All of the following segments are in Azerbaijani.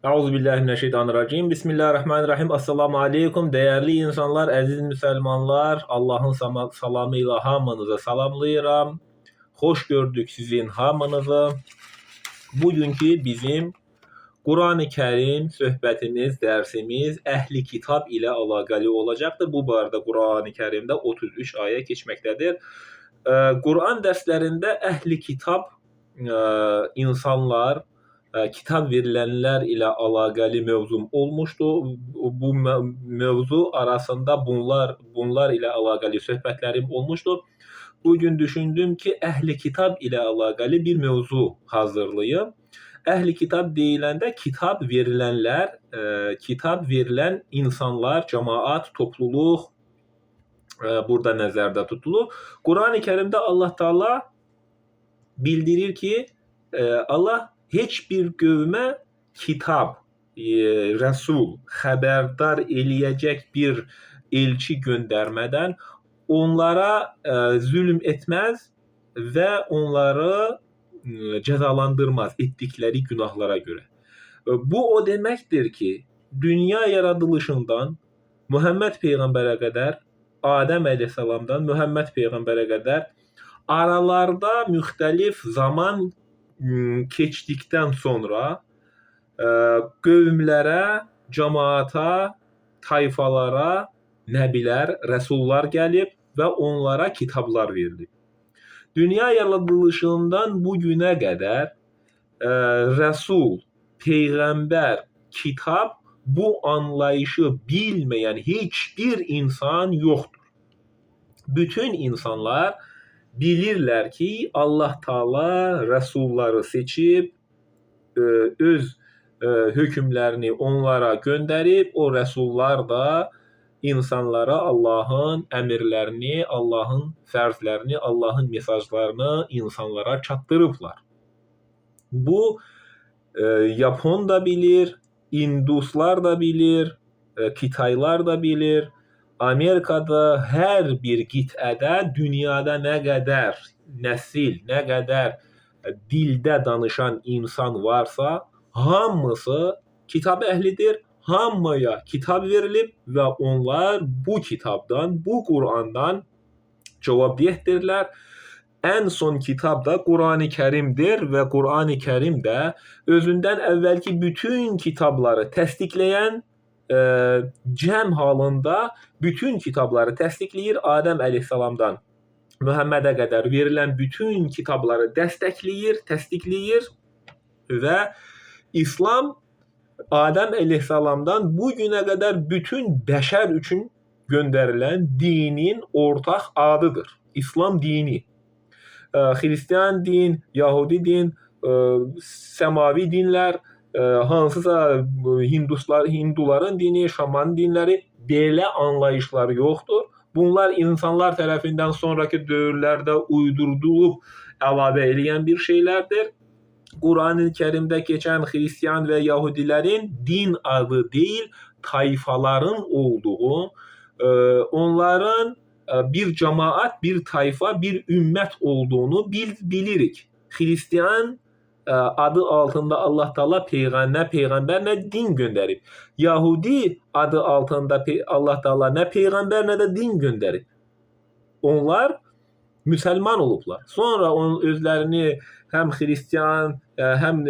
Euzubillahimineşşeytanirracim. Bismillahirrahmanirrahim. Assalamu aleykum. Değerli insanlar, əziz müsəlmanlar, Allahın salamı ilə hamınızı salamlayıram. Xoş gördük sizin hamınızı. Bugünkü bizim Quran-ı Kərim söhbətimiz, dərsimiz Əhli Kitab ilə əlaqəli olacaqdır. Bu barədə Quran-ı Kərimdə 33 ayə keçməkdədir. Quran dərslərində Əhli Kitab insanlar, kitab verilənlər ilə əlaqəli mövzum olmuşdu. Bu mövzu arasında bunlar ilə əlaqəli söhbətlərim olmuşdu. Bugün düşündüm ki, Əhli Kitab ilə əlaqəli bir mövzu hazırlayım. Əhli Kitab deyiləndə kitab verilənlər, kitab verilən insanlar, cəmaat, topluluq burada nəzərdə tutulur. Quran-ı Kərimdə Allah Taala bildirir ki, Allah heç bir qövmə kitab, rəsul, xəbərdar eləyəcək bir elçi göndərmədən onlara zülm etməz və onları cəzalandırmaz etdikləri günahlara görə. Bu o deməkdir ki, dünya yaradılışından Muhammed Peyğəmbərə qədər, Adəm əleyhissalamdan Muhammed Peyğəmbərə qədər aralarda müxtəlif zaman keçdikdən sonra qövmlərə, cəmaata, tayfalara nəbilər, rəsullar gəlib və onlara kitablar verilib. Dünya yaradılışından bu günə qədər rəsul, peyğəmbər, kitab bu anlayışı bilməyən heç bir insan yoxdur. Bütün insanlar bilirlər ki, Allah Taala rəsulları seçib, öz hökmlərini onlara göndərib, o rəsullar da insanlara Allahın əmrlərini, Allahın fərzlərini, Allahın mesajlarını insanlara çatdırıblar. Bu Yapon da bilir, İnduslar da bilir, Kitaylar da bilir. Amerikada hər bir qitədə dünyada nə qədər nəsil, nə qədər dildə danışan insan varsa, hamısı kitab əhlidir. Hamıya kitab verilib və onlar bu kitabdan, bu Qurandan cavabdehdirlər. Ən son kitab da Quran-ı Kərimdir və Quran-ı Kərim də özündən əvvəlki bütün kitabları təsdiqləyən cəm halında bütün kitabları təsdiqləyir. Adəm əleyhissalamdan Muhammedə qədər verilən bütün kitabları dəstəkləyir, təsdiqləyir və İslam Adəm əleyhissalamdan bu günə qədər bütün bəşər üçün göndərilən dinin ortaq adıdır. İslam dini. Xristian din, Yahudi din, səmavi dinlər, hansısa Hinduların dini, şaman dinləri belə anlayışlar yoxdur. Bunlar insanlar tərəfindən sonraki dövrlərdə uydurulub əlavə eləyən bir şeylərdir. Quran-ı Kərimdə keçən Xristian və Yahudilərin din adı deyil, tayfaların olduğu, onların bir cemaat, bir tayfa, bir ümmət olduğunu bilirik. Xristian adı altında Allah Taala peyğəmbər nə din göndərib. Yahudi adı altında Allah Taala nə peyğəmbər nə də din göndərib. Onlar müsəlman olublar. Sonra onun özlərini həm Xristian, həm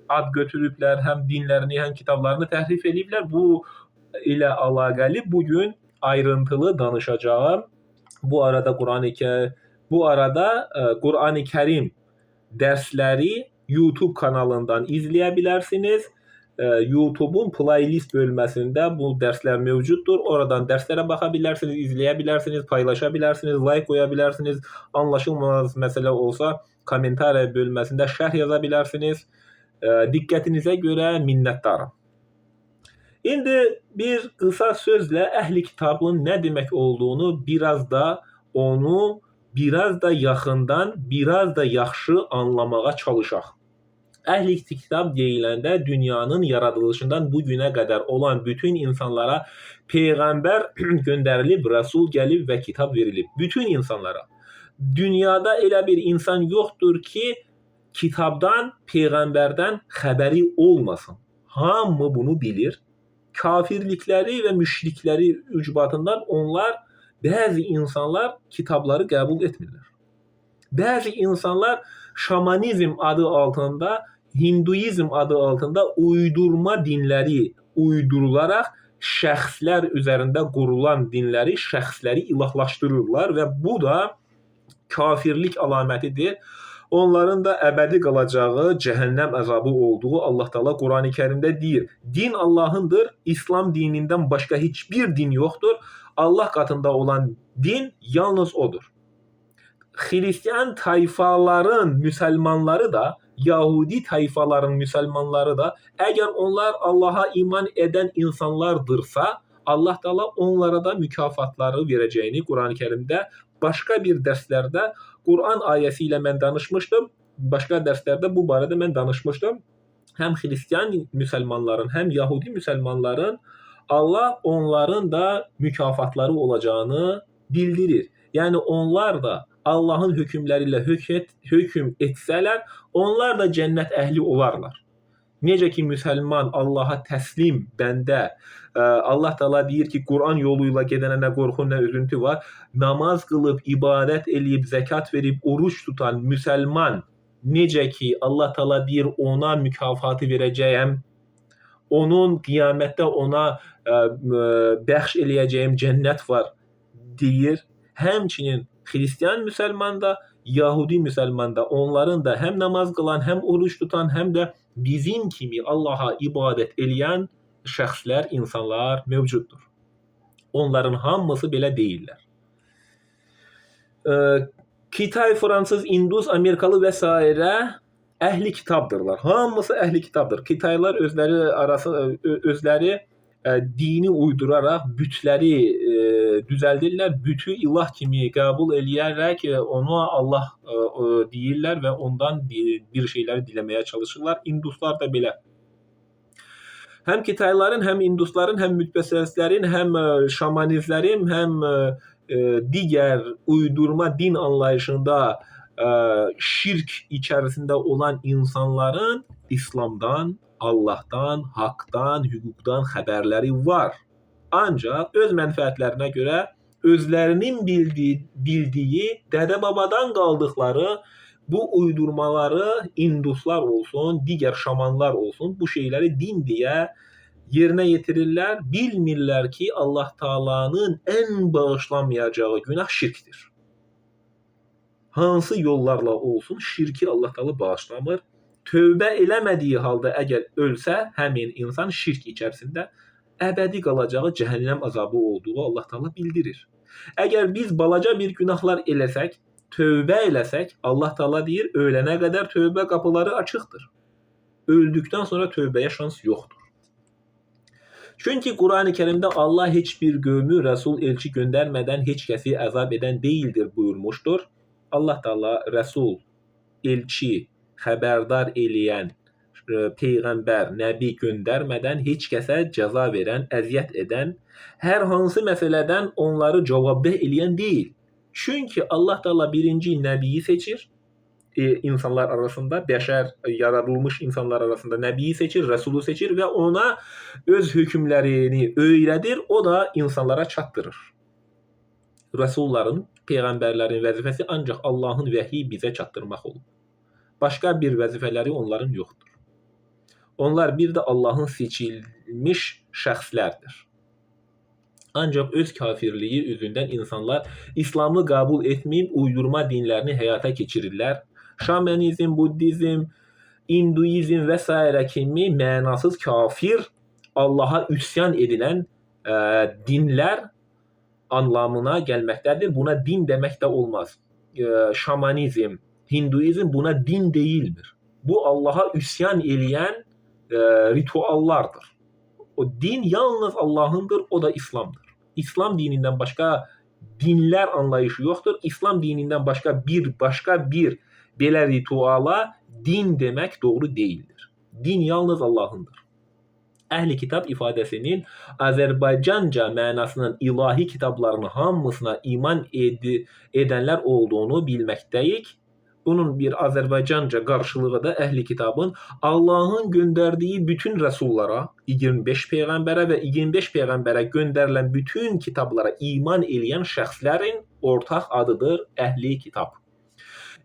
ad götürüblər, həm dinlərini, həm kitablarını təhrif ediblər. Bu ilə əlaqəli bugün ayrıntılı danışacağım. Bu arada Quran-ı Kərim dərsləri YouTube kanalından izləyə bilərsiniz. YouTube'un playlist bölməsində bu dərslər mövcuddur. Oradan dərslərə baxa bilərsiniz, izləyə bilərsiniz, paylaşa bilərsiniz, like qoya bilərsiniz. Anlaşılmaz məsələ olsa kommentariya bölməsində şərh yaza bilərsiniz. Diqqətinizə görə minnətdaram. İndi bir qısa sözlə Əhli Kitabın nə demək olduğunu onu biraz da yaxından, biraz da yaxşı anlamağa çalışaq. Əhli Kitab deyiləndə dünyanın yaradılışından bu günə qədər olan bütün insanlara peyğəmbər göndərilib, rəsul gəlib və kitab verilib. Bütün insanlara. Dünyada elə bir insan yoxdur ki, kitabdan, peyğəmbərdən xəbəri olmasın. Hamı bunu bilir. Kafirlikləri və müşrikləri ucbatından bəzi insanlar kitabları qəbul etmirlər. Bəzi insanlar şamanizm adı altında, hinduizm adı altında uydurma dinləri uydurularaq şəxslər üzərində qurulan dinləri, şəxsləri ilahlaşdırırlar və bu da kafirlik əlamətidir. Onların da əbədi qalacağı cəhənnəm əzabı olduğu Allah Taala Qurani-Kərimdə deyir. Din Allahındır. İslam dinindən başqa heç bir din yoxdur. Allah qatında olan din yalnız odur. Hristiyan tayfaların müsəlmanları da, Yahudi tayfaların müsəlmanları da, əgər onlar Allaha iman edən insanlardırsa, Allah Taala onlara da mükafatları verəcəyini Qurani-Kərimdə başqa bir dərslərdə Quran ayəsi ilə mən danışmışdım. Başqa dərslərdə bu barədə mən danışmışdım. Həm Hristiyan müsəlmanların, həm Yahudi müsəlmanların Allah onların da mükafatları olacağını bildirir. Yəni onlar da Allahın hökmləri ilə hökm etsələr, onlar da cənnət əhli olarlar. Necə ki müsəlman Allaha təslim bəndə, Allah Taala deyir ki, Quran yolu ilə gedənə nə qorxu, nə üzüntü var. Namaz qılıb, ibadət eləyib, zəkat verib, oruç tutan müsəlman necə ki Allah Taala deyir ona mükafatı verəcəyəm, onun qiyamətdə ona bəxş eləyəcəyim cənnət var deyir. Həmçinin Hristiyan müsəlman da, Yahudi müsəlman da, onların da həm namaz qılan, həm oruç tutan, həm də bizim kimi Allaha ibadət eləyən şəxslər, insanlar mövcuddur. Onların hamısı belə deyirlər. Kitay, Fransız, İndus, Amerikalı və s. əhli kitabdırlar. Hamısı əhli kitabdır. Kitaylar özləri dini uyduraraq bütləri düzəldirlər. Bütü ilah kimi qəbul eləyərək onu Allah deyirlər və ondan bir şeyləri diləməyə çalışırlar. İnduslar da belə. Həm Kitayların, həm İndusların, həm mütəxəssislərin, həm şamanistlərin, həm digər uydurma din anlayışında şirk içərisində olan insanların İslamdan, Allahdan, haqdan, hüquqdan xəbərləri var. Ancaq öz mənfəətlərinə görə özlərinin bildiyi, dədə-babadan qaldıqları bu uydurmaları İnduslar olsun, digər şamanlar olsun, bu şeyləri din deyə yerinə yetirirlər. Bilmirlər ki, Allah Taala'nın ən bağışlanmayacağı günah şirkdir. Hansı yollarla olsun şirki Allah Taala bağışlamır. Tövbə eləmədiyi halda əgər ölsə, həmin insan şirk içərisində əbədi qalacağı cəhənnəm azabı olduğu Allah Taala bildirir. Əgər biz balaca bir günahlar eləsək, tövbə eləsək, Allah Taala deyir, ölənə qədər tövbə qapıları açıqdır. Öldükdən sonra tövbəyə şans yoxdur. Çünki Qurani-Kərimdə Allah heç bir qövmü rəsul, elçi göndərmədən heç kəsi əzab edən deyildir buyurmuşdur. Allah Taala rəsul, elçi, xəbərdar eləyən peyğəmbər, nəbi göndərmədən heç kəsə cəza verən, əziyyət edən, hər hansı məsələdən onları cavabdeh eləyən deyil. Çünki Allah Taala birinci nəbiyi seçir, insanlar arasında, bəşər yaradılmış insanlar arasında nəbiyi seçir, rəsulu seçir və ona öz hökmlərini öyrədir, o da insanlara çatdırır. Rəsulların, peyğəmbərlərin vəzifəsi ancaq Allahın vəhyi bizə çatdırmaq olur. Başqa bir vəzifələri onların yoxdur. Onlar bir də Allahın seçilmiş şəxslərdir. Ancaq öz kafirliyi üzündən insanlar İslamı qəbul etməyib uydurma dinlərini həyata keçirirlər. Şamanizm, buddizm, hinduizm və s. kimi mənasız kafir, Allaha üsyan edilən dinlər anlamına gəlməkdədir. Buna din demək də olmaz. Şamanizm, hinduizm buna din deyildir. Bu Allaha üsyan eləyən rituallardır. O din yalnız Allahındır, o da İslamdır. İslam dinindən başqa dinlər anlayışı yoxdur. İslam dinindən başqa bir belə rituala din demək doğru deyildir. Din yalnız Allahındır. Əhli kitab ifadəsinin Azərbaycanca mənasının ilahi kitablarının hamısına iman edənlər olduğunu bilməkdəyik. Bunun bir Azərbaycanca qarşılığı da əhli kitabın Allahın göndərdiyi bütün rəsullara, 25 peyğəmbərə və 25 peyğəmbərə göndərilən bütün kitablara iman eləyən şəxslərin ortaq adıdır əhli kitab.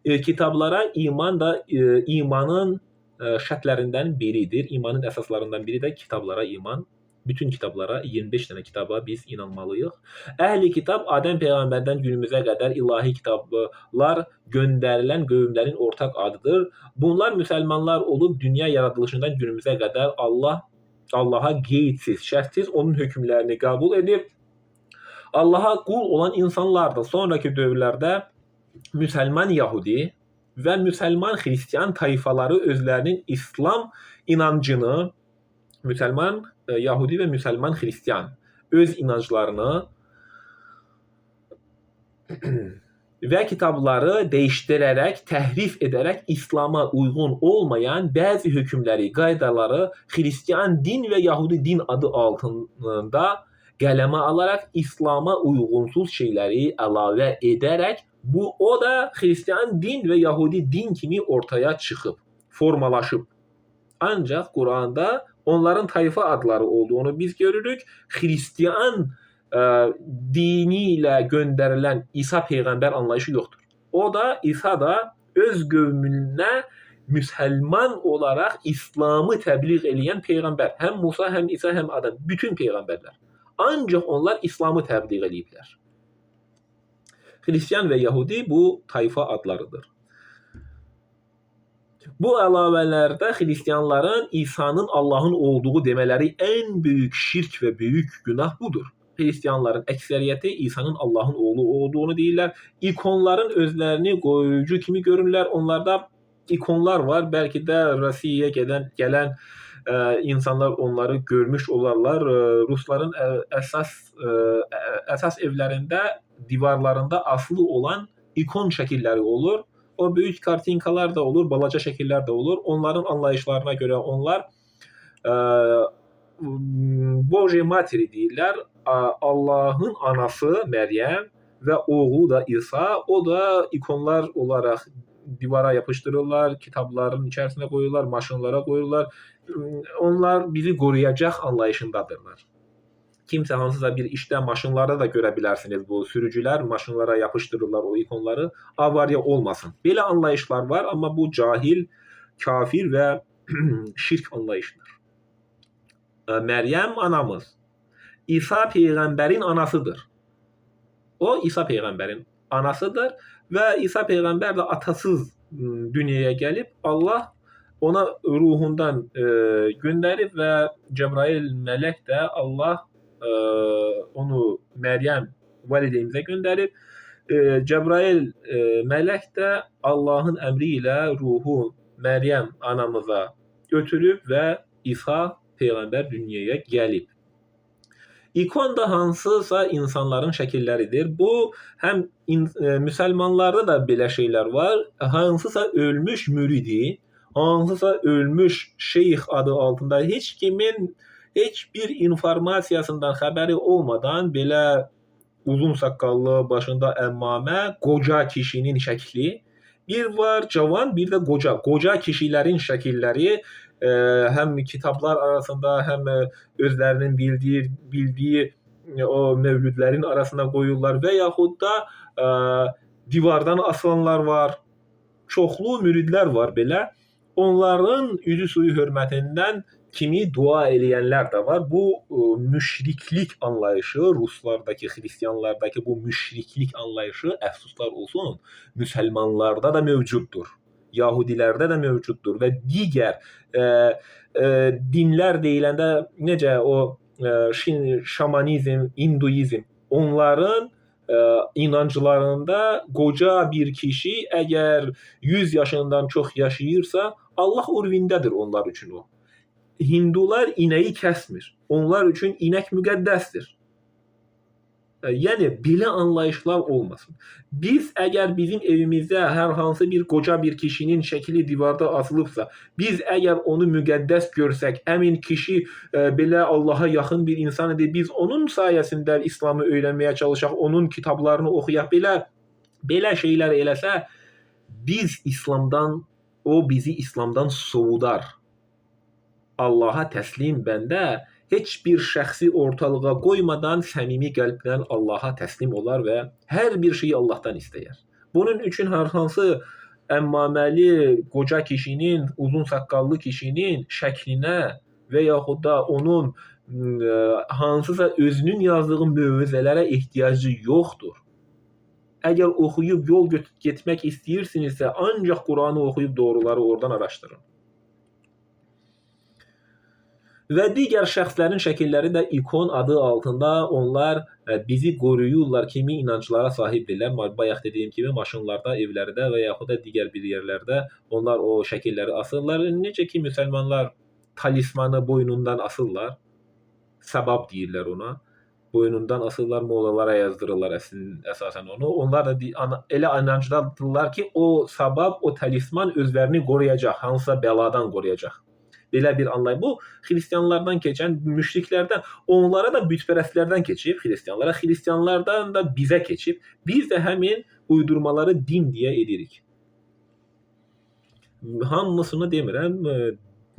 Kitablara iman da imanın şərtlərindən biridir. İmanın əsaslarından biri də kitablara iman. Bütün kitablara, 25 dənə kitaba biz inanmalıyıq. Əhli kitab Adəm peyğəmbərdən günümüzə qədər ilahi kitablar göndərilən qövmlərin ortaq adıdır. Bunlar müsəlmanlar olub dünya yaradılışından günümüzə qədər Allaha qeydsiz, şərtsiz onun hökmlərini qəbul edib Allaha qul olan insanlardır. Sonraki dövrlərdə müsəlman Yahudi və müsəlman Xristiyan tayfaları özlərinin İslam inancını, müsəlman Yahudi və müsəlman Xristiyan öz inanclarını və kitabları dəyişdirərək, təhrif edərək İslama uyğun olmayan bəzi hökmləri, qaydaları Xristiyan din və Yahudi din adı altında qələmə alaraq İslama uyğunsuz şeyləri əlavə edərək o da Xristiyan din və Yahudi din kimi ortaya çıxıb, formalaşıb. Ancaq Quranda onların tayfa adları olduğunu biz görürük. Xristiyan dini ilə göndərilən İsa peyğəmbər anlayışı yoxdur. O da, İsa da öz qövmünə müsəlman olaraq İslamı təbliğ eləyən peyğəmbər. Həm Musa, həm İsa, həm Adam, bütün peyğəmbərlər. Ancaq onlar İslamı təbliğ eləyiblər. Xristiyan və Yahudi bu tayfa adlarıdır. Bu əlavələrdə xristianların İsa'nın Allahın olduğu demələri ən böyük şirk və böyük günah budur. Xristianların əksəriyyəti İsa'nın Allahın oğlu olduğunu deyirlər. İkonların özlərini qoyucu kimi görürlər. Onlarda ikonlar var. Bəlkə də Rusiyaya gələn insanlar onları görmüş olarlar. Rusların əsas evlərində, divarlarında asılı olan ikon şəkilləri olur. O böyük kartinkalar da olur, balaca şəkillər də olur. Onların anlayışlarına görə onlar Boje Materi deyirlər. Allahın anası Məryəm və oğlu da İsa, o da ikonlar olaraq divara yapışdırırlar, kitabların içərisinə qoyurlar, maşınlara qoyurlar. Onlar bizi qoruyacaq anlayışındadırlar. Kimsə hansısa bir işdə maşınlarda da görə bilərsiniz, bu sürücülər maşınlara yapışdırırlar o ikonları, avariya olmasın. Belə anlayışlar var, amma bu cahil, kafir və şirk anlayışıdır. Məryəm anamız İsa peyğəmbərin anasıdır. O İsa peyğəmbərin anasıdır və İsa peyğəmbər də atasız dünyaya gəlib, Allah ona ruhundan göndərib və Cəbrail mələk də Allah onu Məryəm valideynimizə göndərib. Cəbrail mələk də Allahın əmri ilə ruhu Məryəm anamıza götürüb və İsa peyğəmbər dünyaya gəlib. İkon da hansısa insanların şəkilləridir. Bu, həm müsəlmanlarda da belə şeylər var. Hansısa ölmüş müridi, hansısa ölmüş şeyx adı altında heç kimin heç bir informasiyasından xəbəri olmadan belə uzun saqqallı, başında əmmamə, qoca kişinin şəkli. Bir var cavan, bir də qoca. Qoca kişilərin şəkilləri həm kitablar arasında, həm özlərinin bildiyi o mövlüdlərin arasına qoyurlar və yaxud da divardan asılanlar var. Çoxlu müridlər var belə. Onların üzü suyu hörmətindən kimi dua eləyənlər də var. Bu müşriklik anlayışı, Ruslardakı, Xristianlardakı bu müşriklik anlayışı, əfsuslar olsun, müsəlmanlarda da mövcuddur. Yahudilərdə də mövcuddur və digər dinlər deyiləndə necə o şamanizm, hinduizm, onların inanclarında qoca bir kişi əgər 100 yaşından çox yaşayırsa, Allah urvindədir onlar üçün o. Hindular inəyi kəsmir. Onlar üçün inək müqəddəsdir. Yəni, belə anlayışlar olmasın. Biz əgər bizim evimizdə hər hansı bir qoca bir kişinin şəkili divarda asılıbsa, biz əgər onu müqəddəs görsək, əmin kişi belə Allaha yaxın bir insan edir, biz onun sayəsində İslamı öyrənməyə çalışaq, onun kitablarını oxuyaq, belə şeylər eləsə, o bizi İslamdan soğudar. Allaha təslim bəndə heç bir şəxsi ortalığa qoymadan səmimi qəlbdən Allaha təslim olar və hər bir şeyi Allahdan istəyər. Bunun üçün hər hansı əmmaməli qoca kişinin, uzun saqqallı kişinin şəklinə və yaxud da onun hansısa özünün yazdığı mövizələrə ehtiyacı yoxdur. Əgər oxuyub yol getmək istəyirsinizsə, ancaq Quranı oxuyub doğruları oradan araşdırın. Və digər şəxslərin şəkilləri də ikon adı altında onlar bizi qoruyurlar, kimi inanclara sahibdirlər. Bayaq dediyim kimi maşınlarda, evlərdə və yaxud da digər bir yerlərdə onlar o şəkilləri asırlar. Necə ki, müsəlmanlar talismanı boynundan asırlar, səbab deyirlər ona. Boynundan asırlar, mollalara yazdırırlar əsasən onu. Onlar da elə inancdadırlar ki, o səbab, o talisman özlərini qoruyacaq, hansısa bəladan qoruyacaq. Belə bir anlayış. Bu, xristianlardan keçən, müşriklərdən, onlara da bütpərəstlərdən keçib, xristianlardan da bizə keçib. Biz də həmin uydurmaları din deyə edirik. Hamısını demirəm,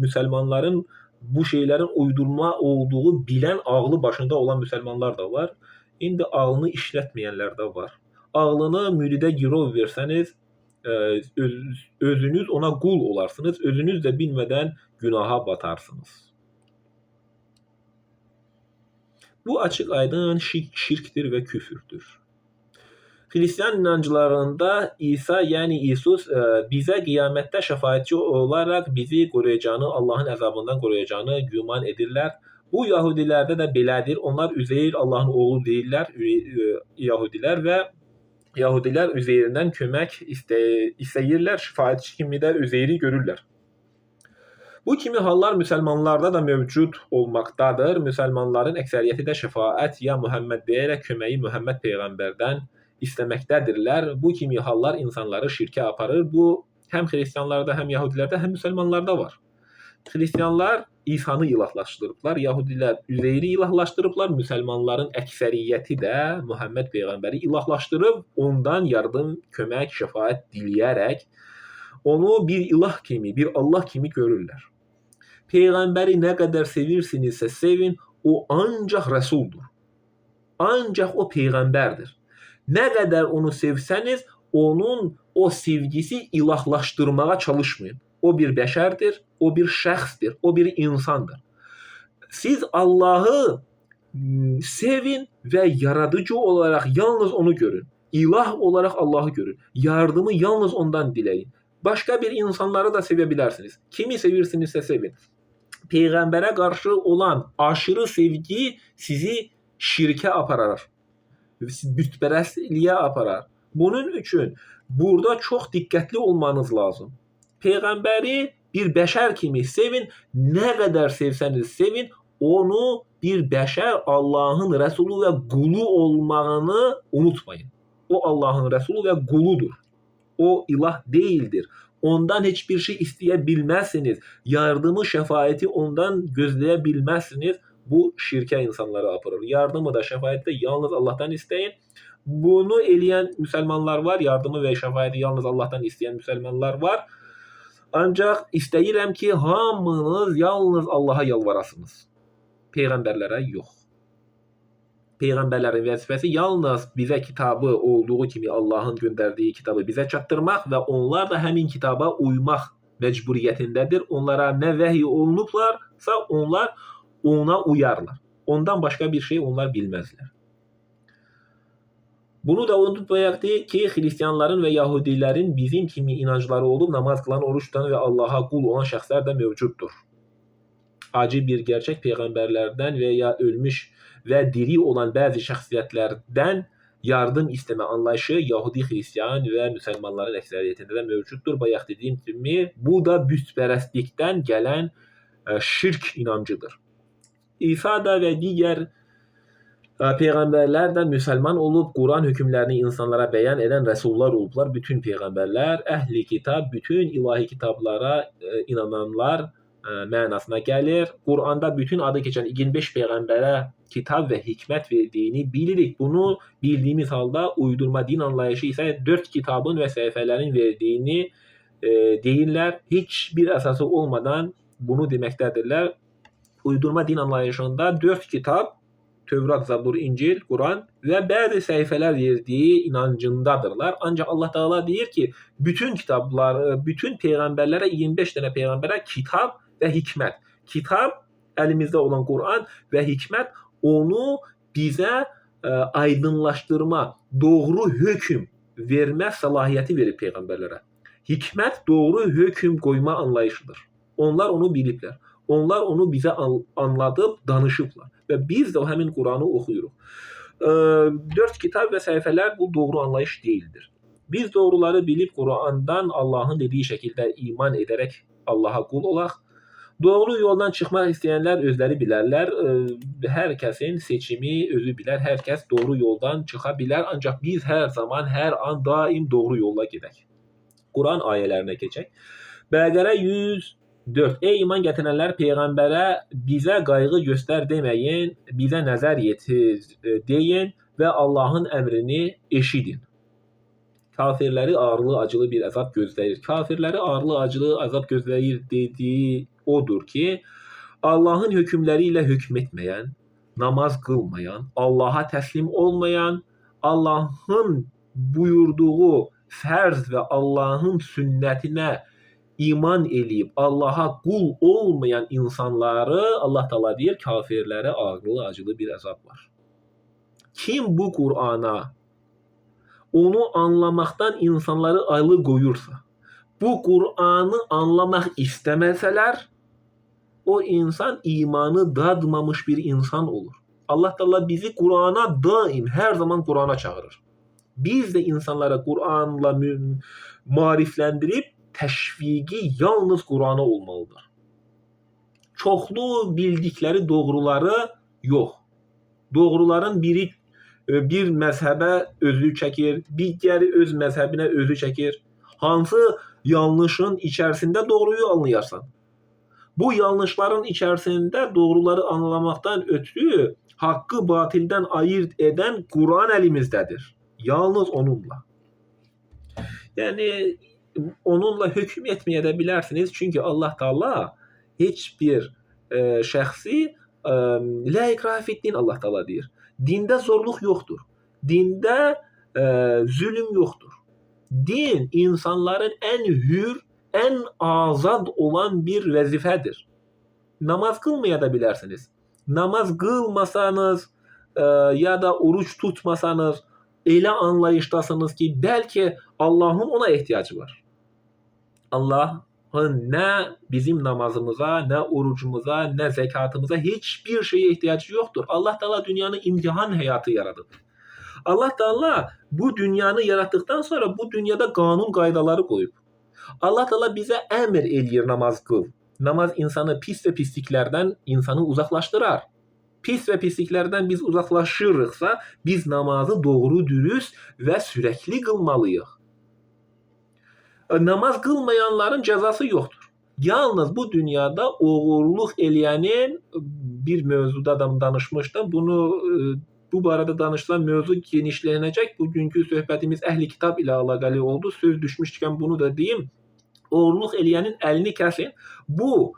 müsəlmanların bu şeylərin uydurma olduğu bilən, ağlı başında olan müsəlmanlar da var. İndi ağlını işlətməyənlər də var. Ağlını müridə girov versəniz, özünüz ona qul olarsınız, özünüz də bilmədən günaha batarsınız. Bu açıq aydın şirkdir və küfürdür. Xristian inanclarında İsa, yəni İsus bizə qiyamətdə şəfaətçi olaraq bizi qoruyacağını, Allahın əzabından qoruyacağını güman edirlər. Bu Yahudilərdə də belədir. Onlar Üzeyr Allahın oğlu deyirlər, Yahudilər və Yahudilər Üzeyrindən kömək istəyirlər, şəfaətçi kimi də Üzeyri görürlər. Bu kimi hallar müsəlmanlarda da mövcud olmaqdadır. Müsəlmanların əksəriyyəti də şəfaət ya Muhammed deyərək köməyi Muhammed Peyğəmbərdən istəməkdədirlər. Bu kimi hallar insanları şirkə aparır. Bu həm xristianlarda, həm yahudilərdə, həm müsəlmanlarda var. Xristianlar İsanı ilahlaşdırıblar, yahudilər Üzeyri ilahlaşdırıblar, müsəlmanların əksəriyyəti də Muhammed Peyğəmbəri ilahlaşdırıb, ondan yardım, kömək, şəfaət diləyərək onu bir ilah kimi, bir Allah kimi görürlər. Peyğəmbəri nə qədər sevirsinizsə sevin, o ancaq rəsuldur. Ancaq o Peyğəmbərdir. Nə qədər onu sevsəniz, onun o sevgisi ilahlaşdırmağa çalışmayın. O bir bəşərdir, o bir şəxsdir, o bir insandır. Siz Allahı sevin və yaradıcı olaraq yalnız onu görün. İlah olaraq Allahı görün. Yardımı yalnız ondan diləyin. Başqa bir insanları da sevə bilərsiniz. Kimi sevirsinizsə sevin. Peyğəmbərə qarşı olan aşırı sevgi sizi şirkə aparar. Bütpərəstliyə aparar. Bunun üçün burada çox diqqətli olmanız lazım. Peyğəmbəri bir bəşər kimi sevin, nə qədər sevsəniz sevin, onu bir bəşər, Allahın rəsulu və qulu olmağını unutmayın. O Allahın rəsulu və quludur. O ilah deyildir. Ondan heç bir şey istəyə bilməzsiniz. Yardımı, şəfaəti ondan gözləyə bilməzsiniz. Bu şirkə insanları aparır. Yardımı da, şəfaəti də yalnız Allahdan istəyin. Bunu eləyən müsəlmanlar var. Yardımı və şəfaəti yalnız Allahdan istəyən müsəlmanlar var. Ancaq istəyirəm ki, hamınız yalnız Allaha yalvarasınız. Peyğəmbərlərə yox. Peyğəmbərlərin vəzifəsi yalnız bizə kitabı olduğu kimi Allahın göndərdiyi kitabı bizə çatdırmaq və onlar da həmin kitaba uymaq məcburiyyətindədir. Onlara nə vəhiy olunublarsa onlar ona uyarlar. Ondan başqa bir şey onlar bilməzlər. Bunu da unutmayaq ki, xristianların və yahudilərin bizim kimi inancları olub, namaz qılan, oruç tutan və Allaha qul olan şəxslər də mövcuddur. Acı bir gerçək peyğəmbərlərdən və ya ölmüş və diri olan bəzi şəxsiyyətlərdən yardım istəmə anlayışı Yahudi, xristian və müsəlmanların əksəriyyətində də mövcuddur. Bayaq dediyim kimi, bu da bütpərəstlikdən gələn şirk inancıdır. İsa da və digər peyğəmbərlər də müsəlman olub, Quran hökmlərini insanlara bəyan edən rəsullar olublar. Bütün peyğəmbərlər, əhli kitab, bütün ilahi kitablara inananlar mənasına gəlir. Quranda bütün adı keçən 25 peyğəmbərə kitab və hikmət verdiyini bilirik. Bunu bildiyimiz halda uydurma din anlayışı isə 4 kitabın və səhifələrin verdiyini deyirlər. Heç bir əsası olmadan bunu deməkdədirlər. Uydurma din anlayışında 4 kitab, Tövrat, Zabur, İncil, Quran və bəzi səhifələr verdiyi inancındadırlar. Ancaq Allah Taala deyir ki, bütün kitablar, bütün peyğəmbərlərə, 25 dənə peyğəmbərə kitab və hikmət. Kitab əlimizdə olan Quran və hikmət onu bizə aydınlaşdırma, doğru hökm vermə səlahiyyəti verir peyğəmbərlərə. Hikmət doğru hökm qoyma anlayışıdır. Onlar onu biliblər. Onlar onu bizə anladıb, danışıblar. Və biz də həmin Quranı oxuyuruq. 4 kitab və səhifələr bu doğru anlayış deyildir. Biz doğruları bilib Qurandan Allahın dediyi şəkildə iman edərək Allaha qul olaq. Doğru yoldan çıxmaq istəyənlər özləri bilərlər. Hər kəsin seçimi özü bilər. Hər kəs doğru yoldan çıxa bilər. Ancaq biz hər zaman, hər an daim doğru yolla gedək. Quran ayələrinə keçək. Bəqərə 104. Ey iman gətirənlər, peyğəmbərə bizə qayğı göstər deməyin, bizə nəzər yetir deyin və Allahın əmrini eşidin. Kafirləri ağırlı-acılı bir əzab gözləyir. Kafirləri ağırlı-acılı əzab gözləyir dediyi odur ki, Allahın hökmləri ilə hökm etməyən, namaz qılmayan, Allaha təslim olmayan, Allahın buyurduğu fərz və Allahın sünnətinə iman eləyib Allaha qul olmayan insanları Allah Taala deyir, kafirlərə ağırlı-acılı bir əzab var. Kim bu Qur'ana onu anlamaqdan insanları alıqoyursa, bu Qur'anı anlamaq istəməsələr, o insan imanı dadmamış bir insan olur. Allah Taala bizi Qur'ana daim, hər zaman Qur'ana çağırır. Biz də insanlara Qur'anla maarifləndirib təşviqi yalnız Qur'ana olmalıdır. Çoxlu bildikləri doğruları yox. Doğruların biri bir məzhəbə özü çəkir, digəri öz məzhəbinə özü çəkir. Hansı yanlışın içərisində doğruyu anlayarsan? Bu yanlışların içərisində doğruları anlamaqdan ötürü haqqı batildən ayırt edən Qur'an əlimizdədir. Yalnız onunla. Yəni onunla hökm etməyə də bilərsiniz. Çünki Allah Taala heç bir şəxsi la ikrahe fiddin Allah Taala deyir. Dində zorluq yoxdur. Dində zülm yoxdur. Din insanların ən hür, ən azad olan bir vəzifədir. Namaz qılmaya da bilərsiniz. Namaz qılmasanız ya da oruç tutmasanız elə anlayışdasınız ki, bəlkə Allahın ona ehtiyacı var. Allahın nə bizim namazımıza, nə orucumuza, nə zəkatımıza heç bir şeyə ehtiyacı yoxdur. Allah Taala dünyanı imtihan həyatı yaradıb. Allah Taala bu dünyanı yaratdıqdan sonra bu dünyada qanun qaydaları qoyub. Allah Taala bizə əmr eləyir namaz qıl. Namaz insanı pis və pisliklərdən insanı uzaqlaşdırar. Pis və pisliklərdən biz uzaqlaşırıqsa, biz namazı doğru, dürüst və sürəkli qılmalıyıq. Namaz qılmayanların cəzası yoxdur. Yalnız bu dünyada oğurluq eləyənin bir mövzuda da danışmışdım. Bu barədə danışılan mövzu genişlənəcək. Bugünkü söhbətimiz əhli kitab ilə əlaqəli oldu. Söz düşmüşkən bunu da deyim. Oğurluq eləyənin əlini kəsin. Bu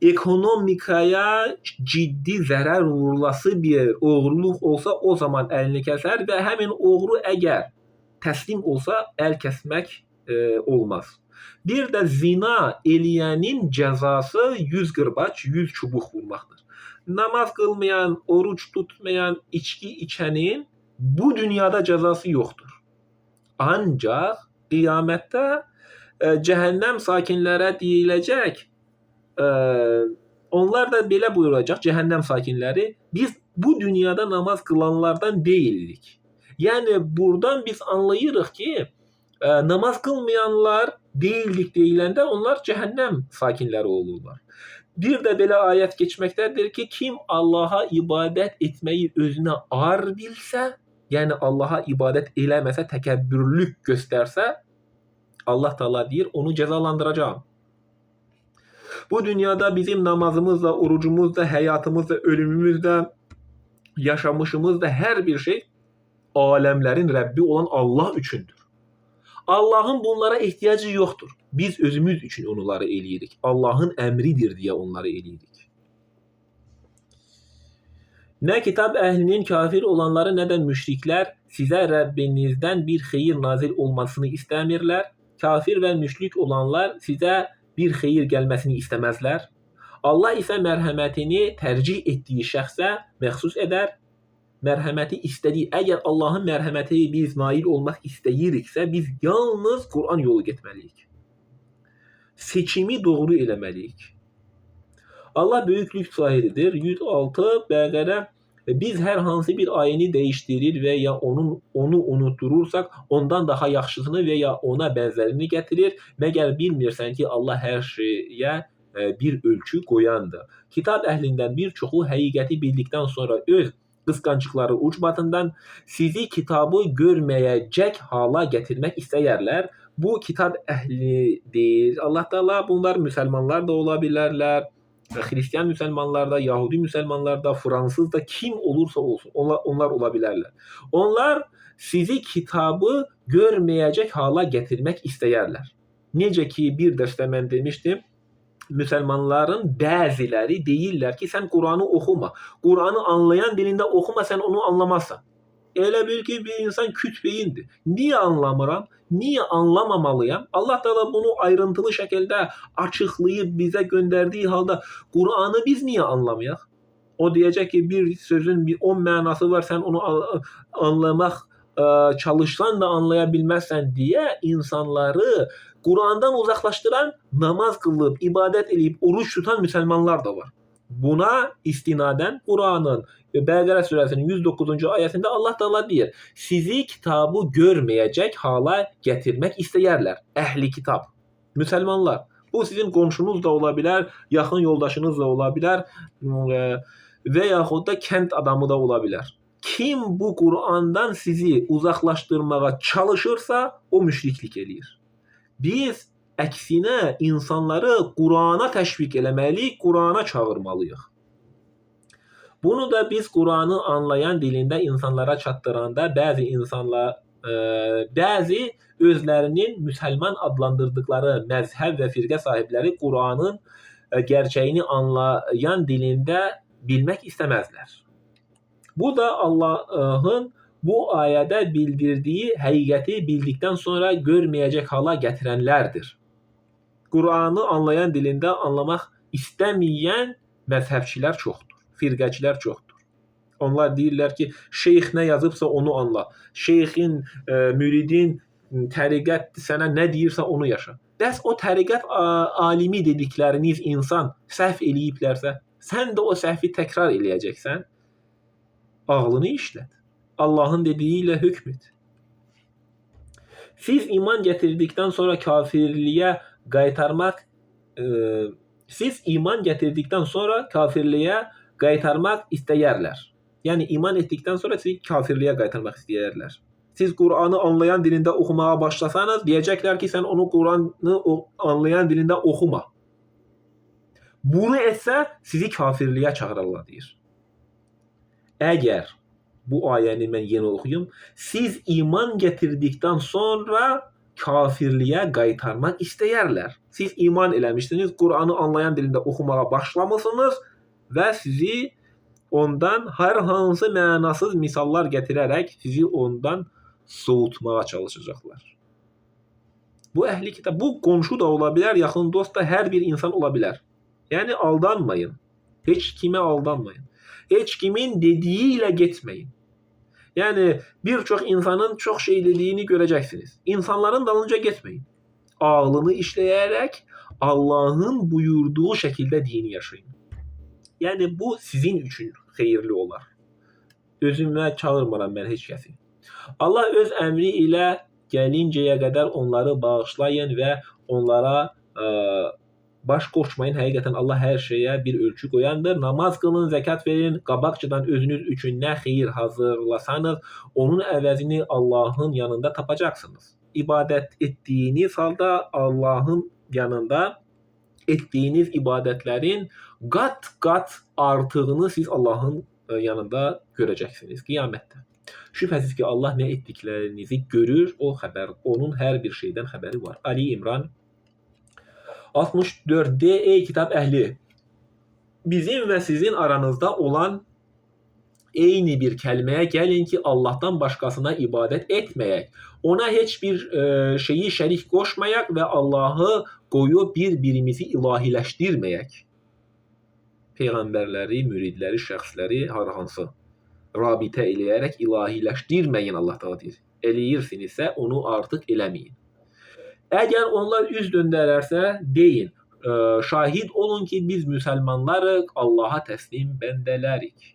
ekonomikaya ciddi zərər vurulası bir oğurluq olsa o zaman əlini kəsər və həmin oğru əgər təslim olsa əl kəsmək olmaz. Bir də zina eləyənin cəzası 100 qırbaç, 100 çubuq vurmaqdır. Namaz qılmayan, oruç tutmayan, içki içənin bu dünyada cəzası yoxdur. Ancaq qiyamətdə cəhənnəm sakinlərə deyiləcək, onlar da belə buyuracaq, cəhənnəm sakinləri, biz bu dünyada namaz qılanlardan deyildik. Yəni buradan biz anlayırıq ki, namaz qılmayanlar deyildik deyiləndə onlar cəhənnəm sakinləri olurlar. Bir də belə ayət keçməkdədir ki, kim Allaha ibadət etməyi özünə ar bilsə, yəni Allaha ibadət eləməsə, təkəbbürlük göstərsə, Allah Taala deyir, onu cəzalandıracağam. Bu dünyada bizim namazımızla, orucumuzla, hayatımızla, ölümümüzle, yaşamışımızla her bir şey alemlerin Rəbbi olan Allah üçündür. Allahın bunlara ihtiyacı yoxdur. Biz özümüz üçün onları eləyirik. Allahın əmridir deyə onları eləyirik. Nə kitab əhlinin kafir olanları, nə də müşriklər sizə Rəbbinizdən bir xeyir nazil olmasını istəmirlər. Kafir və müşrik olanlar sizə bir xeyir gəlməsini istəməzlər. Allah isə mərhəmətini tərcih etdiyi şəxsə məxsus edər. Mərhəməti istədiyi, əgər Allahın mərhəməti biz nail olmaq istəyiriksə, biz yalnız Quran yolu getməliyik. Seçimi doğru eləməliyik. Allah böyüklük sahibidir. 106 Bəqərə. Biz hər hansı bir ayəni dəyişdirir və ya onu unutdurursak, ondan daha yaxşısını və ya ona bənzərini gətirir. Məgər bilmirsən ki, Allah hər şeyə bir ölçü qoyandır. Kitab əhlindən bir çoxu həqiqəti bildikdən sonra öz qısqancıqları ucbatından sizi kitabı görməyəcək hala gətirmək istəyərlər. Bu kitab əhlidir. Allah Teala bunlar müsəlmanlar da ola bilərlər. Hristiyan müsəlmanlarda, Yahudi müsəlmanlarda, Fransız da, kim olursa olsun, onlar ola bilərlər. Onlar sizi kitabı görməyəcək hala gətirmək istəyərlər. Necə ki, bir dərsdə mən demişdim, müsəlmanların bəziləri deyirlər ki, sən Quranı oxuma. Quranı anlayan dilində oxuma, sən onu anlamazsan. Elə bil ki, bir insan kütbeyindir. Niyə anlamıram? Niyə anlamamalıyam? Allah Teala bunu ayrıntılı şəkildə açıqlayıb bizə göndərdiyi halda Quranı biz niyə anlamayaq? O deyəcək ki, bir sözün 10 mənası var, sən onu anlamaq çalışsan da anlaya bilməzsən deyə insanları Qurandan uzaqlaşdıran, namaz qılıb, ibadət edib, oruç tutan müsəlmanlar da var. Buna istinadən Quranın Bəqərə surəsinin 109-cu ayəsində Allah Teala deyir, sizi kitabı görməyəcək hala gətirmək istəyərlər. Əhli kitab, müsəlmanlar. Bu sizin qonşunuz da ola bilər, yaxın yoldaşınız da ola bilər və yaxud da kənd adamı da ola bilər. Kim bu Qurandan sizi uzaqlaşdırmağa çalışırsa, o müşriklik eləyir. Biz əksinə insanları Qurana təşviq eləməliyik, Qurana çağırmalıyıq. Bunu da biz Quranı anlayan dilində insanlara çatdıranda bəzi özlərinin müsəlman adlandırdıqları məzhəb və firqə sahibləri Quranın gerçəyini anlayan dilində bilmək istəməzlər. Bu da Allahın bu ayədə bildirdiyi həqiqəti bildikdən sonra görməyəcək hala gətirənlərdir. Quranı anlayan dilində anlamaq istəməyən məzhəbçilər çoxdur. Firqəçilər çoxdur. Onlar deyirlər ki, şeyx nə yazıbsa onu anla. Şeyxin, müridin, təriqət sənə nə deyirsə onu yaşa. Bəs o təriqət alimi dedikləriniz insan səhv eləyiblərsə, sən də o səhvi təkrar eləyəcəksən. Ağlını işlət. Allahın dediyi ilə hökm et. Siz iman gətirdikdən sonra kafirliyə qaytarmaq istəyərlər. Yəni iman etdikdən sonra sizi kafirliyə qaytarmaq istəyərlər. Siz Quranı anlayan dilində oxumağa başlasanız, deyəcəklər ki, sən onu Quranı anlayan dilində oxuma. Bunu etsə, sizi kafirliyə çağırırlar deyir. Əgər bu ayəni mən yenə oxuyum, siz iman gətirdikdən sonra kafirliyə qaytarmaq istəyərlər. Siz iman eləmişsiniz, Quranı anlayan dilində oxumağa başlamışsınız və sizi ondan hər hansı mənasız misallar gətirərək sizi ondan soğutmağa çalışacaqlar. Bu əhli kitab, bu qonşu da ola bilər, yaxın dost da, hər bir insan ola bilər. Yəni aldanmayın. Heç kimə aldanmayın. Heç kimin dediyi ilə getməyin. Yəni bir çox insanın çox şey dediyini görəcəksiniz. İnsanların dalınca getməyin. Ağlını işləyərək Allahın buyurduğu şəkildə dini yaşayın. Yəni bu sizin üçün xeyirli olar. Özümə çağırmıram mən heç kəsi. Allah öz əmri ilə gəlincəyə qədər onları bağışlayın və onlara baş qoşmayın. Həqiqətən Allah hər şeyə bir ölçü qoyandır. Namaz qılın, zəkat verin, qabaqcadan özünüz üçün nə xeyir hazırlasanız, onun əvəzini Allahın yanında tapacaqsınız. İbadət etdiyiniz halda Allahın yanında etdiyiniz ibadətlərin qat-qat artığını siz Allahın yanında görəcəksiniz qiyamətdə. Şübhəsiz ki, Allah nə etdiklərinizi görür, onun hər bir şeydən xəbəri var. Ali İmran 64-də ey kitab əhli, bizim və sizin aranızda olan eyni bir kəlməyə gəlin ki, Allahdan başqasına ibadət etməyək. Ona heç bir şeyi şərik qoşmayaq və Allahı qoyub bir-birimizi ilahiləşdirməyək. Peyğəmbərləri, müridləri, şəxsləri hər hansı rabitə eləyərək ilahiləşdirməyin, Allah da deyir. Eləyirsinizsə onu artıq eləməyin. Əgər onlar üz döndərərsə deyin, şahid olun ki, biz müsəlmanlarıq, Allaha təslim bəndələrik.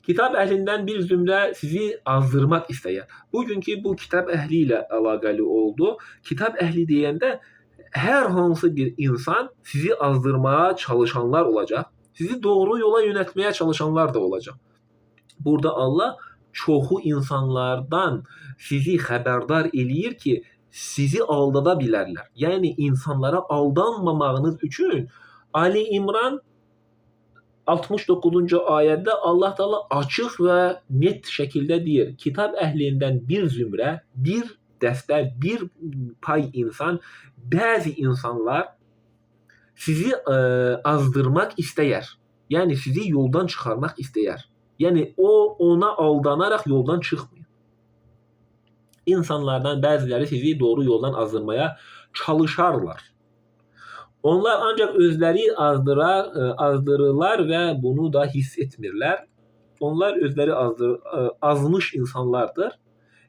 Kitab əhlindən bir zümrə sizi azdırmaq istəyər. Bugünkü bu kitab əhli ilə əlaqəli oldu. Kitab əhli deyəndə hər hansı bir insan sizi azdırmaya çalışanlar olacaq. Sizi doğru yola yönəltməyə çalışanlar da olacaq. Burada Allah çoxu insanlardan sizi xəbərdar eləyir ki, sizi aldada bilərlər. Yəni insanlara aldanmamağınız üçün Ali İmran 69-cu ayədə Allah Teala açıq və net şəkildə deyir. Kitab əhlindən bir zümrə, bir dəstə, bir pay insan, bəzi insanlar sizi azdırmaq istəyər. Yəni sizi yoldan çıxarmaq istəyər. Yəni ona aldanaraq yoldan çıxmayın. İnsanlardan bəziləri sizi doğru yoldan azdırmaya çalışarlar. Onlar ancaq özləri azdırırlar və bunu da hiss etmirlər. Onlar özləri azmış insanlardır.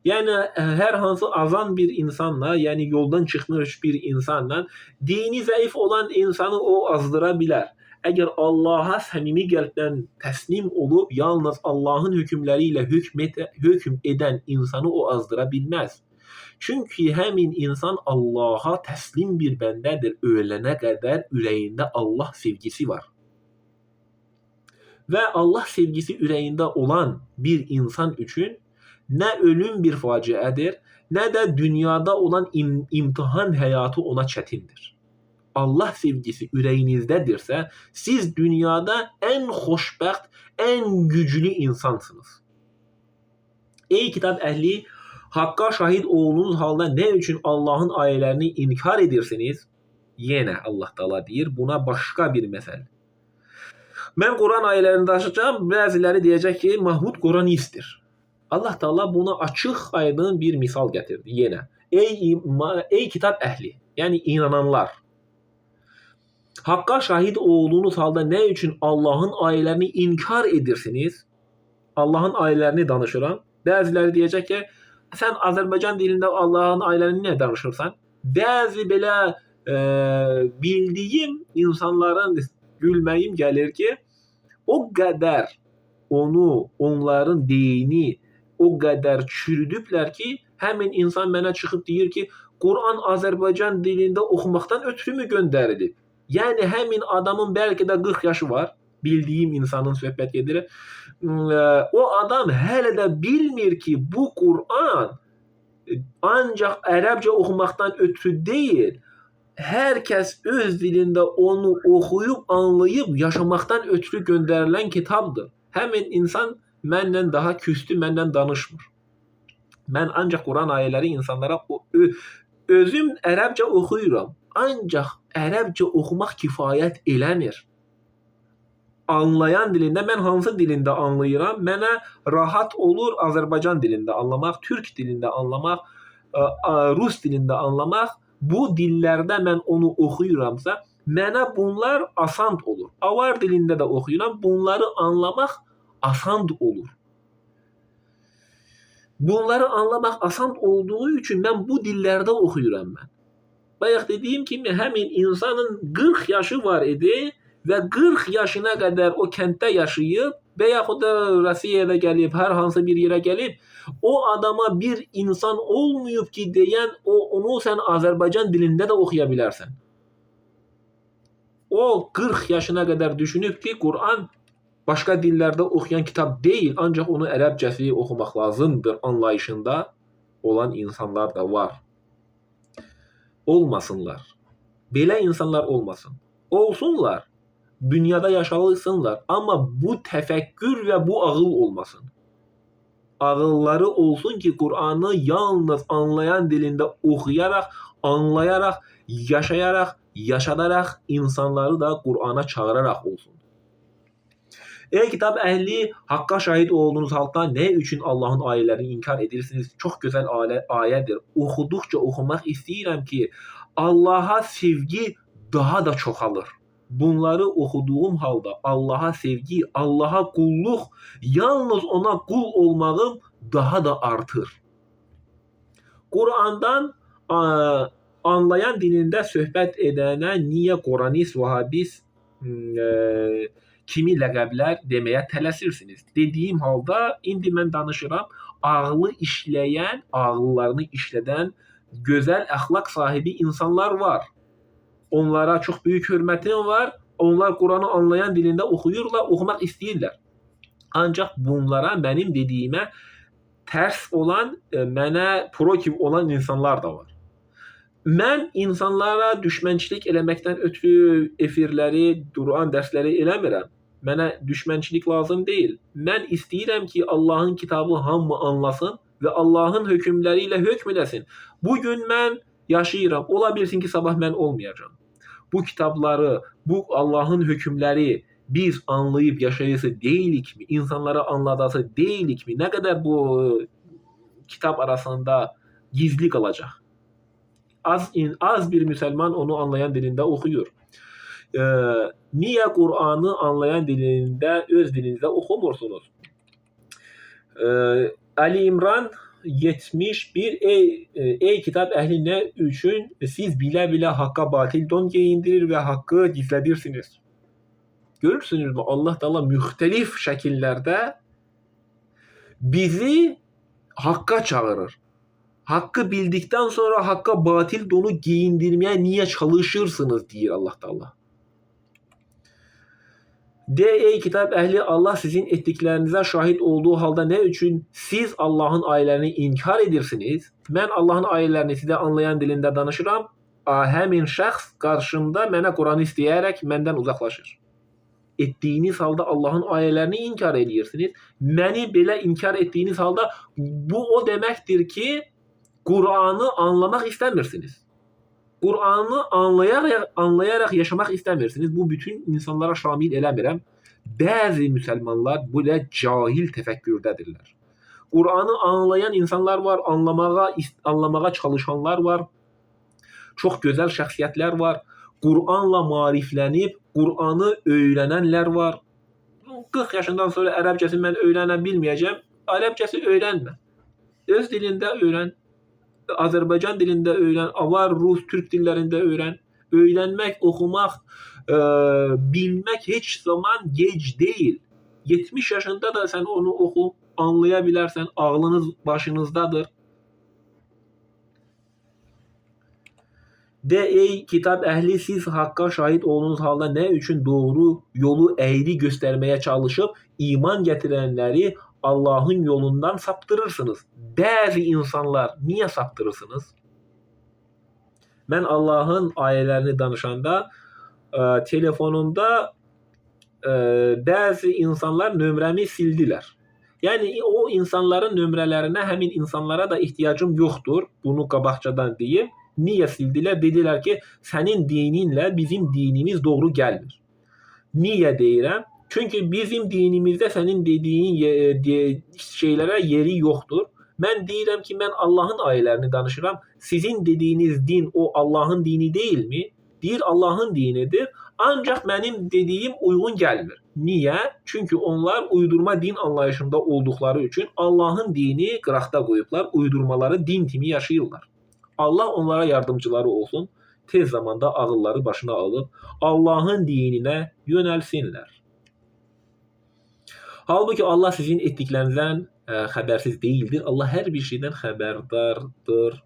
Yəni hər hansı azan bir insanla, yəni yoldan çıxmış bir insanla dini zəif olan insanı o azdıra bilər. Əgər Allaha səmimi qəlbdən təslim olub, yalnız Allahın hökmləri ilə hökm edən insanı o azdıra bilməz. Çünki həmin insan Allaha təslim bir bəndədir. Ölənə qədər ürəyində Allah sevgisi var. Və Allah sevgisi ürəyində olan bir insan üçün nə ölüm bir faciədir, nə də dünyada olan imtihan həyatı ona çətindir. Allah sevgisi ürəyinizdədirsə, siz dünyada ən xoşbəxt, ən güclü insansınız. Ey kitab əhli, Haqqa şahid olduğunuz halda nə üçün Allahın ayələrini inkar edirsiniz? Yenə Allah Teala deyir, buna başqa bir məsəl. Mən Quran ayələrini daşıyacağam, bəziləri deyəcək ki, Mahmud Quranistdir. Allah Teala buna açıq, aydın bir misal gətirdi yenə. Ey kitab əhli, yəni inananlar. Haqqa şahid olduğunuz halda nə üçün Allahın ayələrini inkar edirsiniz? Allahın ayələrini danışıram. Bəziləri deyəcək ki, sən Azərbaycan dilində Allahın ayələrini nə danışırsan? Bəzi belə bildiyim insanların gülməyim gəlir ki, o qədər onların dini o qədər çürüdüblər ki, həmin insan mənə çıxıb deyir ki, Quran Azərbaycan dilində oxumaqdan ötürü mü göndərilib? Yəni həmin adamın bəlkə də 40 yaşı var. Bildiyim insanın söhbət edir. O adam hələ də bilmir ki, bu Quran ancaq ərəbcə oxumaqdan ötürü deyil, hər kəs öz dilində onu oxuyub, anlayıb, yaşamaqdan ötürü göndərilən kitabdır. Həmin insan məndən daha küstü, məndən danışmır. Mən ancaq Quran ayələri insanlara özüm ərəbcə oxuyuram. Ancaq ərəbcə oxumaq kifayət eləmir. Anlayan dilində, mən hansı dilində anlayıram, mənə rahat olur Azərbaycan dilində anlamaq, türk dilində anlamaq, rus dilində anlamaq. Bu dillərdə mən onu oxuyuramsa, mənə bunlar asan olur. Avar dilində də oxuyuram, bunları anlamaq asan olur. Bunları anlamaq asan olduğu üçün mən bu dillərdə oxuyuram mən. Bayaq dediyim kimi, həmin insanın 40 yaşı var idi və 40 yaşına qədər o kənddə yaşayıb və yaxud da Rusiyaya gəlib, hər hansı bir yerə gəlib, o adama bir insan olmayıb ki, deyən onu sən Azərbaycan dilində də oxuya bilərsən. O 40 yaşına qədər düşünüb ki, Quran başqa dillərdə oxuyan kitab deyil, ancaq onu ərəbcəsi oxumaq lazımdır anlayışında olan insanlar da var. Olmasınlar. Belə insanlar olmasın. Olsunlar, dünyada yaşalısınlar, amma bu təfəkkür və bu ağıl olmasın. Ağılları olsun ki, Qur'anı yalnız anlayan dilində oxuyaraq, anlayaraq, yaşayaraq, yaşadaraq insanları da Qur'ana çağıraraq olsun. Ey kitab əhli, haqqa şahid olduğunuz halda nə üçün Allahın ayələrini inkar edirsiniz? Çox gözəl ayədir. Oxuduqca oxumaq istəyirəm ki, Allaha sevgi daha da çoxalır. Bunları oxuduğum halda Allaha sevgi, Allaha qulluq, yalnız ona qul olmağım daha da artır. Qur'andan anlayan dilində söhbət edənə niyə Quranist, Vahabist kimi ləqəblər deməyə tələsirsiniz? Dediyim halda indi mən danışıram, ağlı işləyən, ağıllarını işlədən, gözəl əxlaq sahibi insanlar var. Onlara çox böyük hörmətim var. Onlar Qur'anı anlayan dilində oxuyurlar, oxumaq istəyirlər. Ancaq bunlara mənim dediyimə tərs olan, mənə protiv olan insanlar da var. Mən insanlara düşmənçilik eləməkdən ötürü efirləri, Qur'an dərsləri eləmirəm. Mənə düşmənçilik lazım deyil. Mən istəyirəm ki, Allahın kitabı hamı anlasın və Allahın hökmləri ilə hökm eləsin. Bugün mən yaşayıram. Ola bilsin ki, sabah mən olmayacağam. Bu kitabları, bu Allahın hökmləri biz anlayıb yaşayısı deyilikmi? İnsanlara anladası deyilikmi? Nə qədər bu kitab arasında gizli qalacaq? Az bir müsəlman onu anlayan dilində oxuyur. Niyə Qur'anı anlayan dilində, öz dilinizdə oxumursunuz? Ali İmran 71 ey kitab əhli nə üçün siz bilə-bilə haqqa batil don geyindirir və haqqı gizlədirsiniz? Görürsünüzmü? Allah Taala müxtəlif şəkillərdə bizi haqqa çağırır. Haqqı bildikdən sonra haqqa batil donu geyindirməyə niyə çalışırsınız deyir Allah Taala. De ey kitab əhli, Allah sizin etdiklərinizə şahid olduğu halda nə üçün siz Allahın ayələrini inkar edirsiniz? Mən Allahın ayələrini sizə anlayan dilində danışıram. Həmin şəxs qarşımda mənə Qur'anı istəyərək məndən uzaqlaşır. Etdiyiniz halda Allahın ayələrini inkar edirsiniz. Məni belə inkar etdiyiniz halda bu o deməkdir ki, Qur'anı anlamaq istəmirsiniz. Qur'anı anlayaraq yaşamaq istəmirsiniz. Bu bütün insanlara şamil eləmirəm. Bəzi müsəlmanlar belə cahil təfəkkürdədirlər. Qur'anı anlayan insanlar var, anlamağa çalışanlar var. Çox gözəl şəxsiyyətlər var. Qur'anla maariflənib, Qur'anı öyrənənlər var. 40 yaşından sonra ərəbcəsini mən öyrənə bilməyəcəm. Ərəbcəsi öyrənmə. Öz dilində öyrən. Azərbaycan dilində öyrən, avar, rus, türk dillərində öyrən. Öyrənmək, oxumaq, bilmək heç zaman gec deyil. 70 yaşında da sən onu oxu, anlaya bilərsən, ağlınız başınızdadır. De ey kitab əhli, siz haqqa şahid olduğunuz halda nə üçün doğru yolu əyri göstərməyə çalışıb iman gətirənləri Allahın yolundan saptırırsınız. Bəzi insanlar niyə saptırırsınız? Mən Allahın ayələrini danışanda telefonumda bəzi insanlar nömrəmi sildilər. Yəni o insanların nömrələrinə həmin insanlara da ehtiyacım yoxdur. Bunu qabaqcadan deyim. Niyə sildilər? Dedilər ki, sənin dininlə bizim dinimiz doğru gəlmir. Niyə deyirəm? Çünki bizim dinimizdə sənin dediyin şeylərə yeri yoxdur. Mən deyirəm ki, mən Allahın ayələrini danışıram. Sizin dediyiniz din o Allahın dini deyilmi? Deyir Allahın dinidir. Ancaq mənim dediyim uyğun gəlmir. Niyə? Çünki onlar uydurma din anlayışında olduqları üçün Allahın dini qıraqda qoyublar, uydurmaları din kimi yaşayırlar. Allah onlara yardımcıları olsun. Tez zamanda ağılları başına alıb Allahın dininə yönəlsinlər. Halbuki Allah sizin etdiklərinizdən xəbərsiz deyildir. Allah hər bir şeydən xəbərdardır.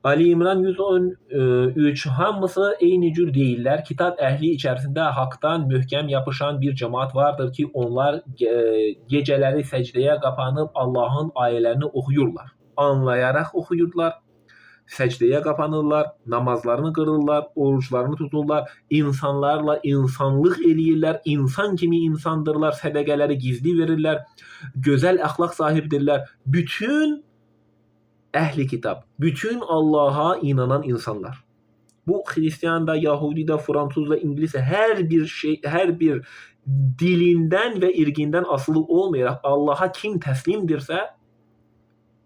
Ali İmran 113 hamısı eyni cür deyirlər. Kitab əhli içərisində haqdan möhkəm yapışan bir cəmaat vardır ki, onlar gecələri səcdəyə qapanıb Allahın ayələrini oxuyurlar. Anlayaraq oxuyurlar. səcdəyə qapanırlar, namazlarını qırırlar, oruçlarını tuturlar, insanlarla insanlıq eləyirlər, insan kimi insandırlar, sədəqələri gizli verirlər, gözəl əxlaq sahibdirlər. Bütün əhli kitab, bütün Allaha inanan insanlar. Bu Hristiyan da, Yahudi da, Fransız da, İngiliz də hər bir dilindən və irqindən asılı olmayaraq Allaha kim təslimdirsə,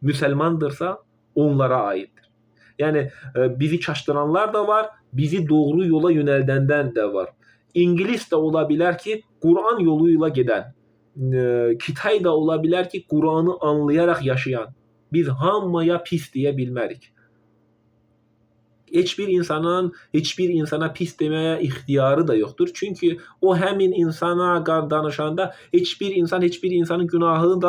müsəlmandırsa onlara aiddir. Yəni bizi çaşdıranlar da var, bizi doğru yola yönəldəndən də var. İngilis də ola bilər ki, Quran yoluyla gedən, Kitay da ola bilər ki, Quranı anlayaraq yaşayan. Biz hamıya pis deyə bilmərik. Heç bir insana pis deməyə ixtiyarı da yoxdur. Çünki o həmin insana danışanda heç bir insanın günahını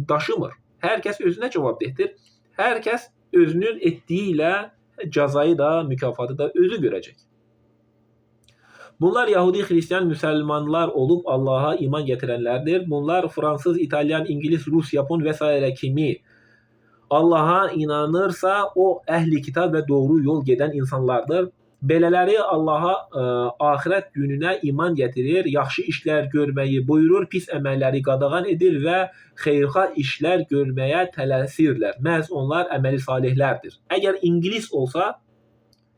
daşımır. Hər kəs özünə cavabdehdir. Hər kəs özünün etdiyi ilə cəzayı da, mükafatı da özü görəcək. Bunlar Yahudi, Hristiyan, müsəlmanlar olub Allaha iman gətirənlərdir. Bunlar Fransız, İtalyan, İngiliz, Rus, Yapon və s. kimi Allaha inanırsa, o əhli kitab və doğru yol gedən insanlardır. Belələri Allaha axirət gününə iman gətirir, yaxşı işlər görməyi buyurur, pis əməlləri qadağan edir və xeyirxah işlər görməyə tələsirlər. Məhz onlar əməli salihlərdir. Əgər İngilis olsa,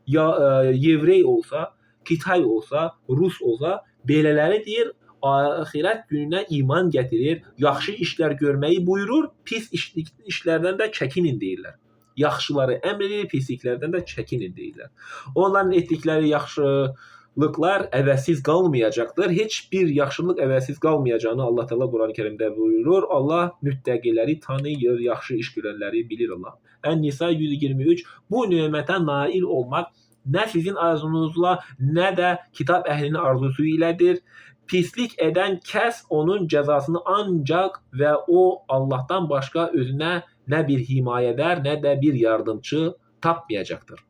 Yevrey olsa, Kitay olsa, Rus olsa, belələri deyir, axirət gününə iman gətirir, yaxşı işlər görməyi buyurur, pis işlərdən də çəkinin deyirlər. Yaxşıları əmr edir, pisliklərdən də çəkinin deyirlər. Onların etdikləri yaxşılıqlar əvəzsiz qalmayacaqdır. Heç bir yaxşılıq əvəzsiz qalmayacağını Allah Teala Quran-ı Kərimdə buyurur. Allah müttəqiləri tanıyır, yaxşı iş görənləri bilir Allah. Ən-Nisa 123. Bu nemətə nail olmaq nə sizin arzunuzla, nə də kitab əhlinin arzusu ilədir. Pislik edən kəs onun cəzasını ancaq və o Allahdan başqa özünə nə bir himayədar, nə də bir yardımcı tapmayacaqdır.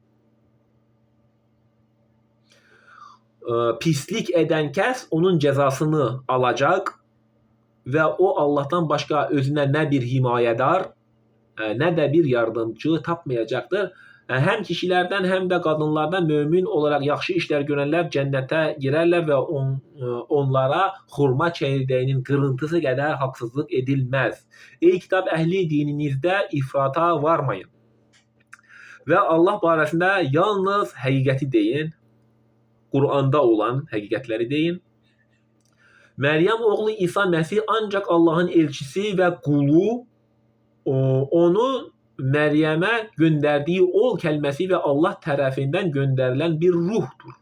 Pislik edən kəs onun cəzasını alacaq və o Allahdan başqa özünə nə bir himayədar, nə də bir yardımcı tapmayacaqdır. Həm kişilərdən, həm də qadınlardan mömin olaraq yaxşı işlər görənlər cənnətə girərlər və onlara xurma çəyirdəyinin qırıntısı qədər haqsızlıq edilməz. Ey kitab əhli, dininizdə ifrata varmayın və Allah barəsində yalnız həqiqəti deyin, Quranda olan həqiqətləri deyin. Məryəm oğlu İsa Məsih ancaq Allahın elçisi və qulu, onu Məryəmə göndərdiyi ol kəlməsi və Allah tərəfindən göndərilən bir ruhdur.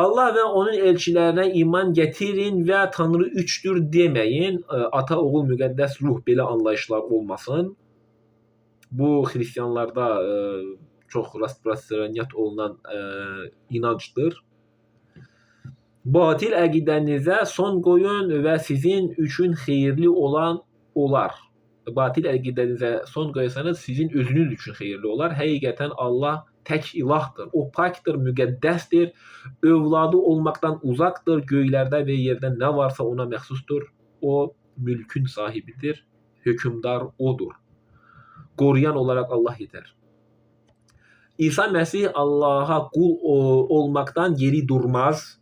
Allah və onun elçilərinə iman gətirin və Tanrı üçdür deməyin. Ata, oğul, müqəddəs ruh, belə anlayışlar olmasın. Bu xristianlarda çox rasprostraniyat olunan inancdır. Batil əqidənizə son qoyun və sizin üçün xeyirli olan olar. Batil əqidənizə son qoysanız sizin özünüz üçün xeyirli olar. Həqiqətən Allah tək ilahdır. O pakdır, müqəddəsdir, övladı olmaqdan uzaqdır. Göylərdə və yerdə nə varsa ona məxsusdur. O mülkün sahibidir, hökmdar odur. Qoruyan olaraq Allah yetər. İsa Məsih Allaha qul olmaqdan geri durmaz.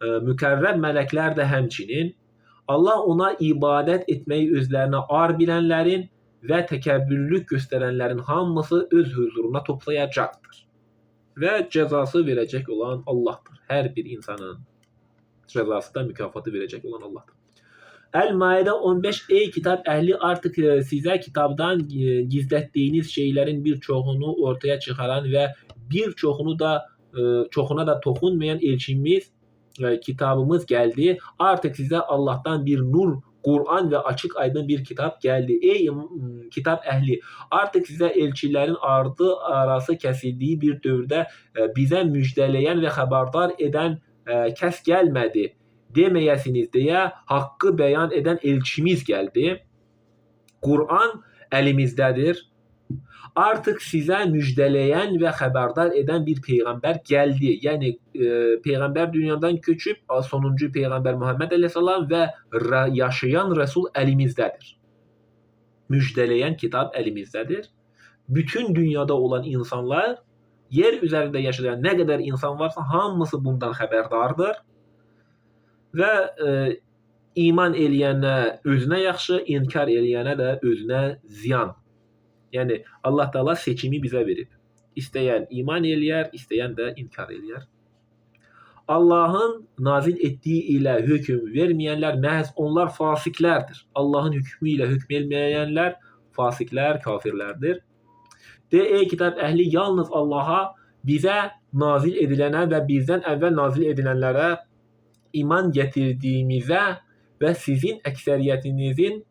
Mükərrəm mələklər də həmçinin. Allah ona ibadət etməyi özlərinə ar bilənlərin və təkəbbürlük göstərənlərin hamısı öz huzuruna toplayacaqdır. Və cəzası verəcək olan Allahdır. Hər bir insanın cəzası da mükafatı verəcək olan Allahdır. Əl-Maidə 15. Ey kitab əhli, artıq sizə kitabdan gizlətdiyiniz şeylərin bir çoxunu ortaya çıxaran və bir çoxuna da toxunmayan elçimiz kitabımız gəldi. Artıq sizə Allahdan bir nur, Quran və açıq aydın bir kitab gəldi. Ey kitab əhli, artıq sizə elçilərin ardı arası kəsildiyi bir dövrdə bizə müjdələyən və xəbərdar edən kəs gəlmədi deməyəsiniz deyə haqqı bəyan edən elçimiz gəldi. Quran əlimizdədir. Artıq sizə müjdələyən və xəbərdar edən bir peyğəmbər gəldi. Yəni peyğəmbər dünyadan köçüb, sonuncu peyğəmbər Muhammed əleyhissalam və yaşayan rəsul əlimizdədir. Müjdələyən kitab əlimizdədir bütün dünyada olan insanlar, yer üzerinde yaşayan ne kadar insan varsa hamısı bundan xəbərdardır və iman eləyənə özünə yaxşı, inkar eləyənə də özünə ziyan. Yəni Allah Taala seçimi bizə verib. İstəyən iman eləyər, istəyən də inkar eləyər. Allahın nazil etdiyi ilə hökm verməyənlər məhz onlar fasiqlərdir. Allahın hökmü ilə hökm etməyənlər fasiqlər, kafirlərdir. Ey kitab əhli, yalnız Allaha, bizə nazil edilənə və bizdən əvvəl nazil edilənlərə iman gətirdiyimizə və sizin əksəriyyətinizin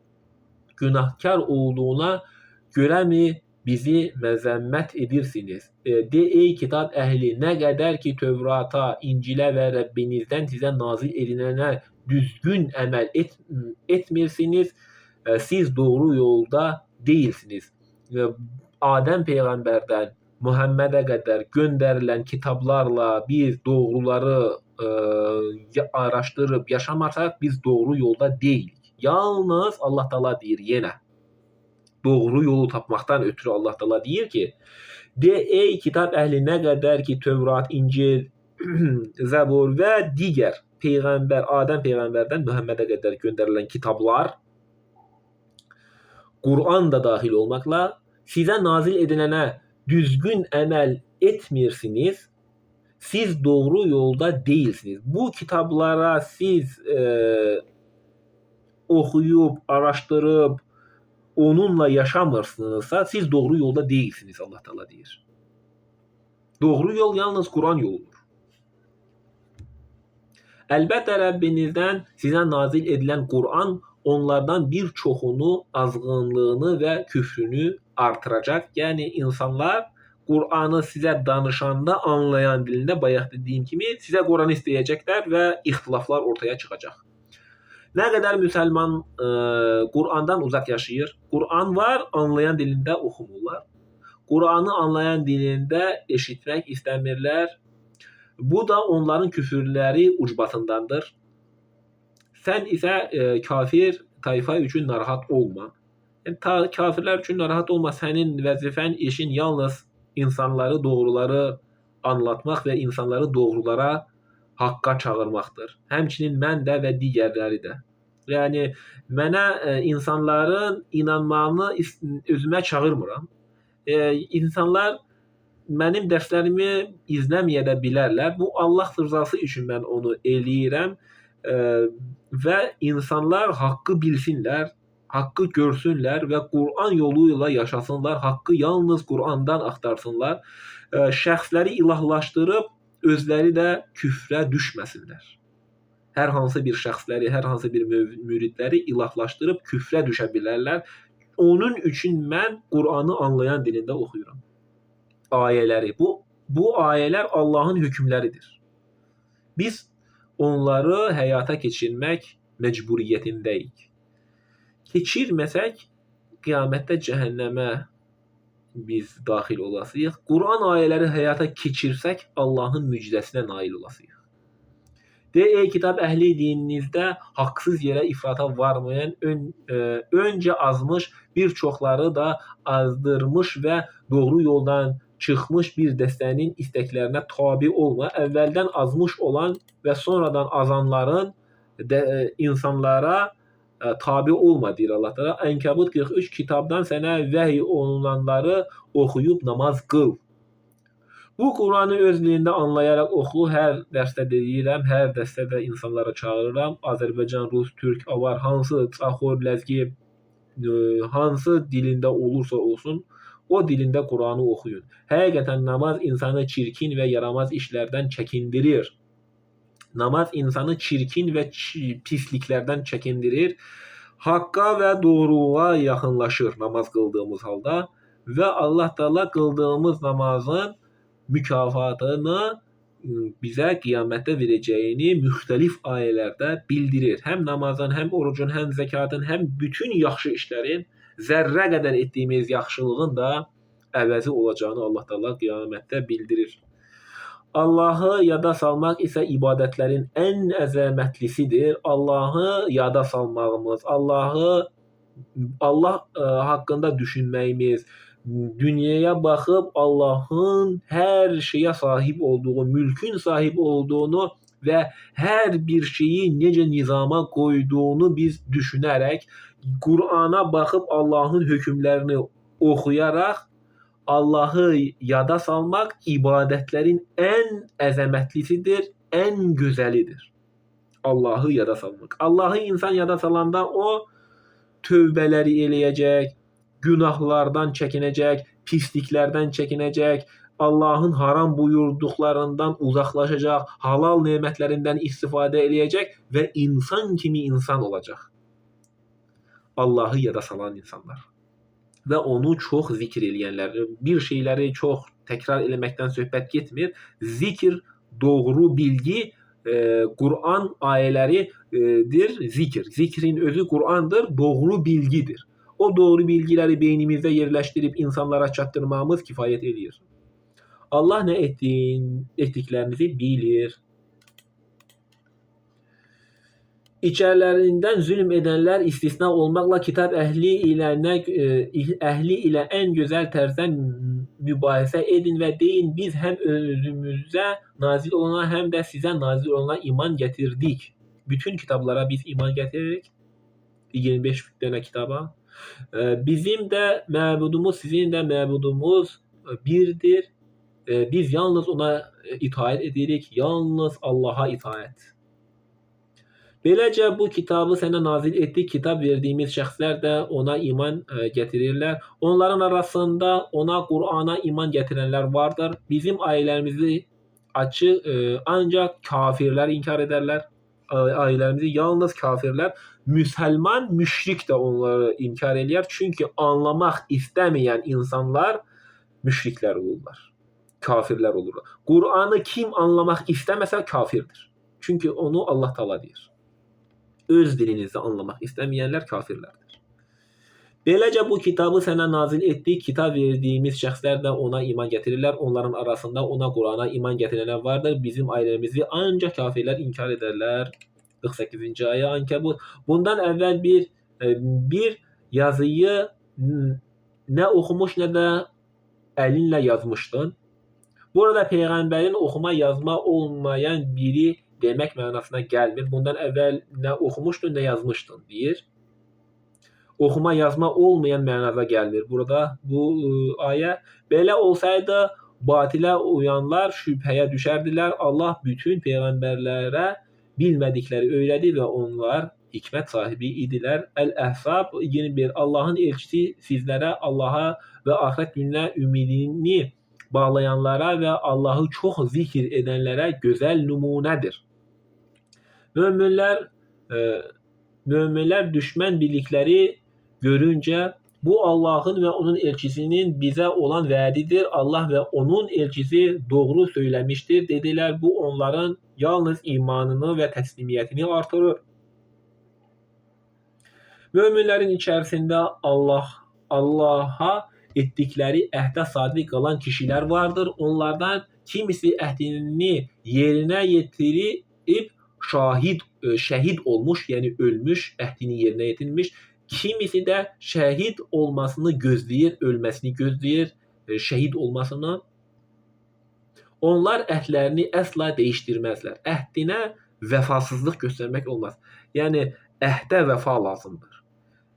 günahkar olduğuna görəmi bizi məzəmmət edirsiniz? Ey kitab əhli, nə qədər ki Tövrata, İncilə və Rəbbinizdən sizə nazil edilənə düzgün əməl etmirsiniz, siz doğru yolda deyilsiniz. Adəm Peyğəmbərdən Muhammedə qədər göndərilən kitablarla biz doğruları araşdırıb yaşamasaq, biz doğru yolda deyilik. Yalnız Allah Taala deyir yenə. Doğru yolu tapmaqdan ötürü Allah Taala deyir ki, ey kitab əhli, nə qədər ki Tövrat, İncil, Zəbur və digər Peyğəmbər, Adəm Peyğəmbərdən Muhammedə qədər göndərilən kitablar, Quran da dahil olmaqla, sizə nazil edilənə düzgün əməl etmirsiniz, siz doğru yolda deyilsiniz. Bu kitablara siz oxuyub, araşdırıb, onunla yaşamırsınızsa, siz doğru yolda deyilsiniz, Allah Taala deyir. Doğru yol yalnız Quran yoludur. Əlbəttə Rəbbinizdən sizə nazil edilən Quran onlardan bir çoxunu, azğınlığını və küfrünü artıracaq. Yəni insanlar Quranı sizə danışanda anlayan dilində, bayaq dediyim kimi, sizə Quranı istəyəcəklər və ixtilaflar ortaya çıxacaq. Nə qədər müsəlman Qurandan uzaq yaşayır? Quran var, anlayan dilində oxumurlar. Quranı anlayan dilində eşitmək istəmirlər. Bu da onların küfürləri ucbatındandır. Sən isə kafir tayfa üçün narahat olma. Yəni, kafirlər üçün narahat olma. Sənin vəzifən, işin yalnız insanları, doğruları anlatmaq və insanları doğrulara, haqqa çağırmaqdır. Həmçinin mən də və digərləri də. Yəni, mənə insanların inanmağını özümə çağırmıram. İnsanlar mənim dərslərimi izləməyə də bilərlər. Bu, Allah rızası üçün mən onu eləyirəm və insanlar haqqı bilsinlər, haqqı görsünlər və Quran yolu ilə yaşasınlar, haqqı yalnız Qurandan axtarsınlar, şəxsləri ilahlaşdırıb, özləri də küfrə düşməsinlər. Hər hansı bir şəxsləri, hər hansı bir müridləri ilahlaşdırıb küfrə düşə bilərlər. Onun üçün mən Quranı anlayan dilində oxuyuram. Ayələri. Bu ayələr Allahın hökmləridir. Biz onları həyata keçirmək məcburiyyətindəyik. Keçirməsək, qiyamətdə cəhənnəmə biz daxil olasıyıq. Quran ayələri həyata keçirsək, Allahın müjdəsinə nail olasıyıq. Ey kitab əhli, dininizdə haqsız yerə ifrata varmayan, öncə azmış, bir çoxları da azdırmış və doğru yoldan çıxmış bir dəstənin istəklərinə tabi olma. Əvvəldən azmış olan və sonradan azanların insanlara tabi olma, deyir Allah Teala. Ənkəbut 43, kitabdan sənə vəhy olunanları oxuyub namaz qıl. Bu Quranı öz dilində anlayaraq oxu. Hər dərsdə deyirəm, hər dərsdə insanlara çağırıram. Azərbaycan, Rus, Türk, Avar, hansı Çaxor, Ləzgi, hansı dilində olursa olsun, o dilində Quranı oxuyun. Həqiqətən namaz insanı çirkin və yaramaz işlərdən çəkindirir. Namaz insanı çirkin və pisliklərdən çəkindirir. Haqqa və doğruluğa yaxınlaşır namaz qıldığımız halda və Allah Teala qıldığımız namazın mükafatını bizə qiyamətdə verəcəyini müxtəlif ayələrdə bildirir. Həm namazın, həm orucun, həm zəkatın, həm bütün yaxşı işlərin, zərrə qədər etdiyimiz yaxşılığın da əvəzi olacağını Allah Teala qiyamətdə bildirir. Allahı yada salmaq isə ibadətlərin ən əzəmətlisidir. Allahı yada salmağımız, Allah haqqında düşünməyimiz, dünyaya baxıb Allahın hər şeyə sahib olduğu, mülkün sahib olduğunu və hər bir şeyi necə nizama qoyduğunu biz düşünərək, Qur'ana baxıb Allahın hökmlərini oxuyaraq Allahı yada salmaq ibadətlərin ən əzəmətlisidir, ən gözəlidir. Allahı yada salmaq. Allahı insan yada salanda o tövbələri eləyəcək, günahlardan çəkinəcək, pisliklərdən çəkinəcək, Allahın haram buyurduqlarından uzaqlaşacaq, halal nemətlərindən istifadə eləyəcək və insan kimi insan olacaq. Allahı yada salan insanlar və onu çox zikr eləyənlər. Bir şeyləri çox təkrar eləməkdən söhbət getmir. Zikr, doğru bilgi, Kur'an ayeleridir zikir. Zikrin özü Kur'an'dır, doğru bilgidir. O doğru bilgileri beynimizde yerleştirip insanlara çattırmamız kifayet ediyor. Allah ne ettiklerinizi bilir. İçerilerinden zulüm edenler istisna olmakla kitap ehli ile en güzel tarzdan mübahisə edin ve deyin biz hem özümüze nazil olana hem de size nazil olana iman getirdik. Bütün kitaplara biz iman getiririk. 25 tane kitaba. Bizim de məbudumuz, sizin de məbudumuz birdir. Biz yalnız ona itaat edirik. Yalnız Allah'a itaat. Beləcə bu kitabı sənə nazil etdik. Kitab verdiyimiz şəxslər də ona iman gətirirlər. Onların arasında ona Qur'ana iman gətirənlər vardır. Bizim ayələrimizi ancaq kafirlər inkar edərlər. Ayələrimizi yalnız kafirlər, müsəlman, müşrik də onları inkar eləyər. Çünki anlamaq istəməyən insanlar müşriklər olurlar. Kafirlər olurlar. Qur'anı kim anlamaq istəməsə kafirdir. Çünki onu Allah Taala deyir. Öz dilinizdə anlamaq istəməyənlər kafirlərdir. Beləcə bu kitabı sənə nazil etdik. Kitab verdiyimiz şəxslər də ona iman gətirirlər. Onların arasında ona Qur'ana iman gətirənlər vardır. Bizim ayələrimizi ancaq kafirlər inkar edərlər. 48-ci ayə Ankəbut. Bundan əvvəl bir yazıyı nə oxumuş, nə də əlinlə yazmışdın. Burada Peyğəmbərin oxuma yazma olmayan biri demək mənasına gəlmir. Bundan əvvəl nə oxumuşdun, nə yazmışdın deyir. Oxuma yazma olmayan mənada gəlmir. Burada bu ayə belə olsaydı batilə uyanlar şübhəyə düşərdilər. Allah bütün peyğəmbərlərə bilmədikləri öyrədi və onlar hikmət sahibi idilər. Əl-Əhzab 21. Allahın elçisi sizlərə Allaha və axirət gününə ümidini bağlayanlara və Allahı çox zikr edənlərə gözəl nümunədir. Möminlər düşmən birlikləri görüncə bu Allahın və onun elçisinin bizə olan vədidir. Allah və onun elçisi doğru söyləmişdir dedilər. Bu onların yalnız imanını və təslimiyyətini artırır. Möminlərin içərisində Allaha etdikləri əhdə sadiq qalan kişilər vardır. Onlardan kimisi əhdini yerinə yetirib şəhid olmuş, yəni ölmüş, əhdini yerinə yetirmiş. Kimisi də şəhid olmasını gözləyir, ölməsini gözləyir, şəhid olmasını. Onlar əhdlərini əsla dəyişdirməzlər. Əhdinə vəfasızlıq göstərmək olmaz. Yəni əhdə vəfa lazımdır.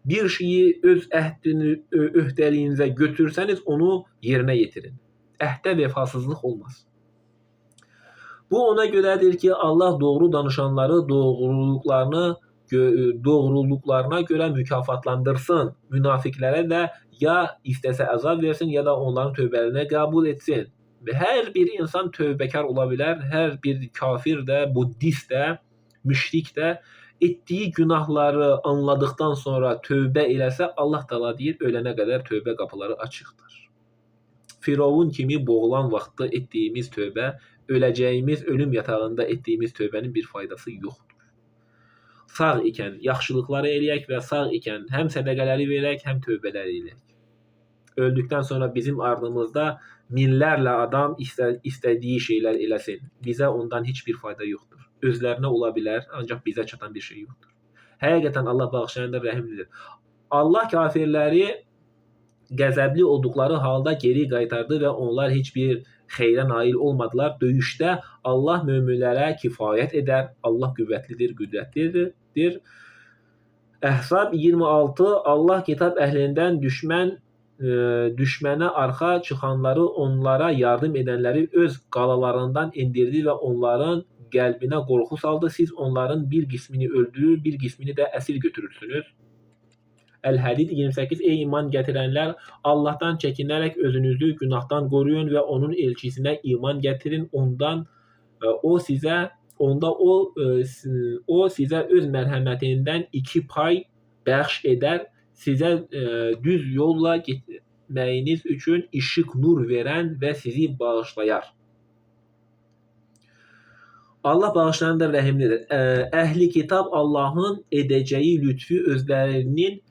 Bir şeyi öz öhdəliyinizə götürsəniz onu yerinə yetirin. Əhdə vəfasızlıq olmaz. Bu ona görədir ki, Allah doğru danışanları doğruluklarına görə mükafatlandırsın. Münafiqlərə də ya istəsə əzab versin, ya da onların tövbələrini qəbul etsin. Və hər bir insan tövbəkar ola bilər. Hər bir kafir də, buddist də, müşrik də etdiyi günahları anladıktan sonra tövbə eləsə, Allah Taala deyir, ölənə qədər tövbə qapıları açıqdır. Firavun kimi boğulan vaxtda etdiyimiz tövbə, öləcəyimiz ölüm yatağında etdiyimiz tövbənin bir faydası yoxdur. Sağ ikən yaxşılıqları eləyək və sağ ikən həm sədəqələri verək, həm tövbələri eləyək. Öldükdən sonra bizim ardımızda minlərlə adam istədiyi şeylər eləsin. Bizə ondan heç bir fayda yoxdur. Özlərinə ola bilər, ancaq bizə çatan bir şey yoxdur. Həqiqətən Allah bağışlayandır, rəhimlidir. Allah kafirləri qəzəbli olduqları halda geri qaytardı və onlar heç bir xeyrə nail olmadılar. Döyüşdə Allah möminlərə kifayət edər. Allah qüvvətlidir, qüdrətlidir. Əhzab 26. Allah kitab əhlindən düşmənə arxa çıxanları, onlara yardım edənləri öz qalalarından indirdi və onların qəlbinə qorxu saldı. Siz onların bir qismini öldürür, bir qismini də əsir götürürsünüz. Əl-Hədid 28. Ey iman gətirənlər, Allahdan çəkinərək özünüzü günahdan qoruyun və onun elçisinə iman gətirin. O sizə öz mərhəmətindən 2 pay bəxş edər. Sizə düz yolla getməyiniz üçün işıq nur verən və sizi bağışlayar. Allah bağışlayandır, rəhimlidir. Əhli kitab Allahın edəcəyi lütfü özlərinin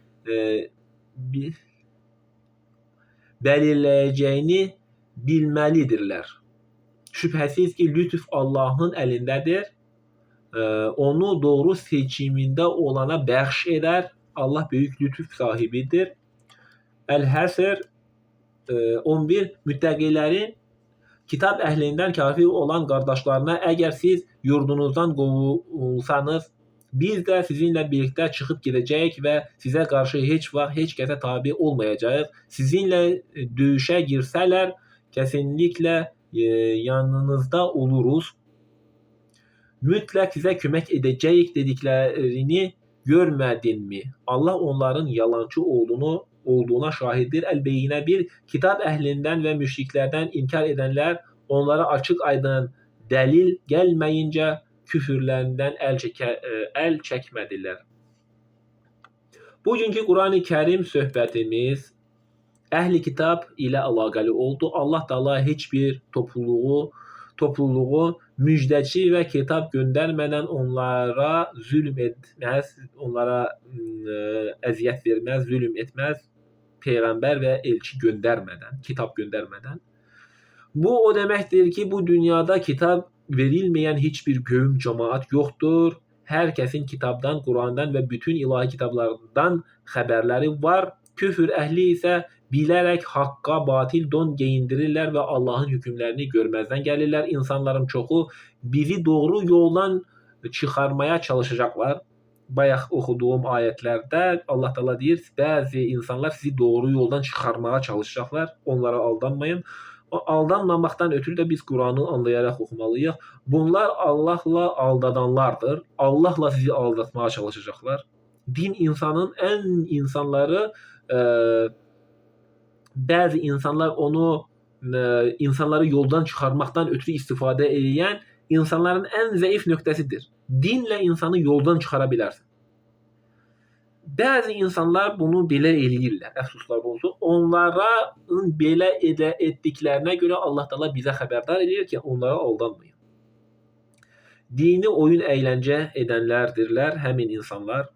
belirləyəcəyini bilməlidirlər. Şübhəsiz ki, lütf Allahın əlindədir. Onu doğru seçimində olana bəxş edər. Allah böyük lütf sahibidir. Əl-Həsr 11. Müttəqilərin kitab əhlindən kafir olan qardaşlarına, əgər siz yurdunuzdan qovulsanız, biz də sizinlə birlikdə çıxıb gedəcəyik və sizə qarşı heç vaxt heç kəsə tabi olmayacağıq. Sizinlə döyüşə girsələr, kəsinliklə yanınızda oluruz. Mütləq sizə kömək edəcəyik dediklərini görmədinmi? Allah onların yalancı olduğuna şahiddir. Əl-Beyyinə 1. Kitab əhlindən və müşriklərdən inkar edənlər onlara açıq aydın dəlil gəlməyincə küfürlərindən əl çəkmədilər. Bugünkü Qurani Kərim söhbətimiz əhli kitab ilə əlaqəli oldu. Allah Taala heç bir topluluğu müjdəçi və kitab göndərmədən onlara zülm etməz, onlara əziyyət verməz, zülm etməz, peyğəmbər və elçi göndərmədən, kitab göndərmədən. Bu o deməkdir ki, bu dünyada kitab verilməyən heç bir qövm, cəmaət yoxdur. Hər kəsin kitabdan, Qurandan və bütün ilahi kitablardan xəbərləri var. Küfür əhli isə bilərək haqqa batil don geyindirirlər və Allahın hökmlərini görməzdən gəlirlər. İnsanların çoxu bizi doğru yoldan çıxarmaya çalışacaqlar. Bayaq oxuduğum ayətlərdə Allah Taala deyir, bəzi insanlar sizi doğru yoldan çıxarmağa çalışacaqlar. Onlara aldanmayın. Aldanmamaqdan ötürü də biz Quranı anlayaraq oxumalıyıq. Bunlar Allahla aldadanlardır. Allahla sizi aldatmağa çalışacaqlar. Din bəzi insanlar onu insanları yoldan çıxarmaqdan ötürü istifadə edən insanların ən zəif nöqtəsidir. Dinlə insanı yoldan çıxara bilərsən. Bəzi insanlar bunu belə eləyirlər, əfsuslar olsun. Onların belə etdiklərinə görə Allah Taala bizə xəbərdar edir ki, onlara aldanmayın. Dini oyun əyləncə edənlərdirlər həmin insanlar.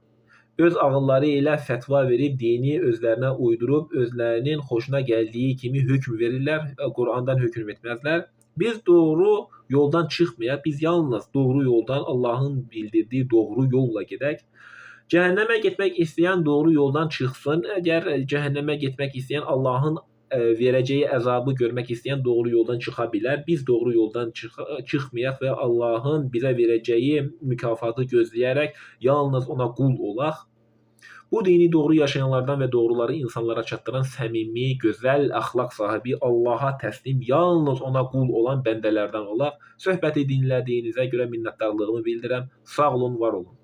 Öz ağılları ilə fətva verib, dini özlərinə uydurub, özlərinin xoşuna gəldiyi kimi hökm verirlər, Qurandan hökm etməzlər. Biz doğru yoldan çıxmayaq, biz yalnız doğru yoldan, Allahın bildirdiyi doğru yolla gedək. Cəhənnəmə getmək istəyən doğru yoldan çıxsın. Əgər cəhənnəmə getmək istəyən, Allahın verəcəyi əzabı görmək istəyən doğru yoldan çıxa bilər. Biz doğru yoldan çıxmayaq və Allahın bizə verəcəyi mükafatı gözləyərək yalnız ona qul olaq. Bu dini doğru yaşayanlardan və doğruları insanlara çatdıran səmimi, gözəl əxlaq sahibi, Allaha təslim, yalnız ona qul olan bəndələrdən olaq. Söhbəti dinlədiyinizə görə minnətdarlığımı bildirirəm. Sağ olun, var olun.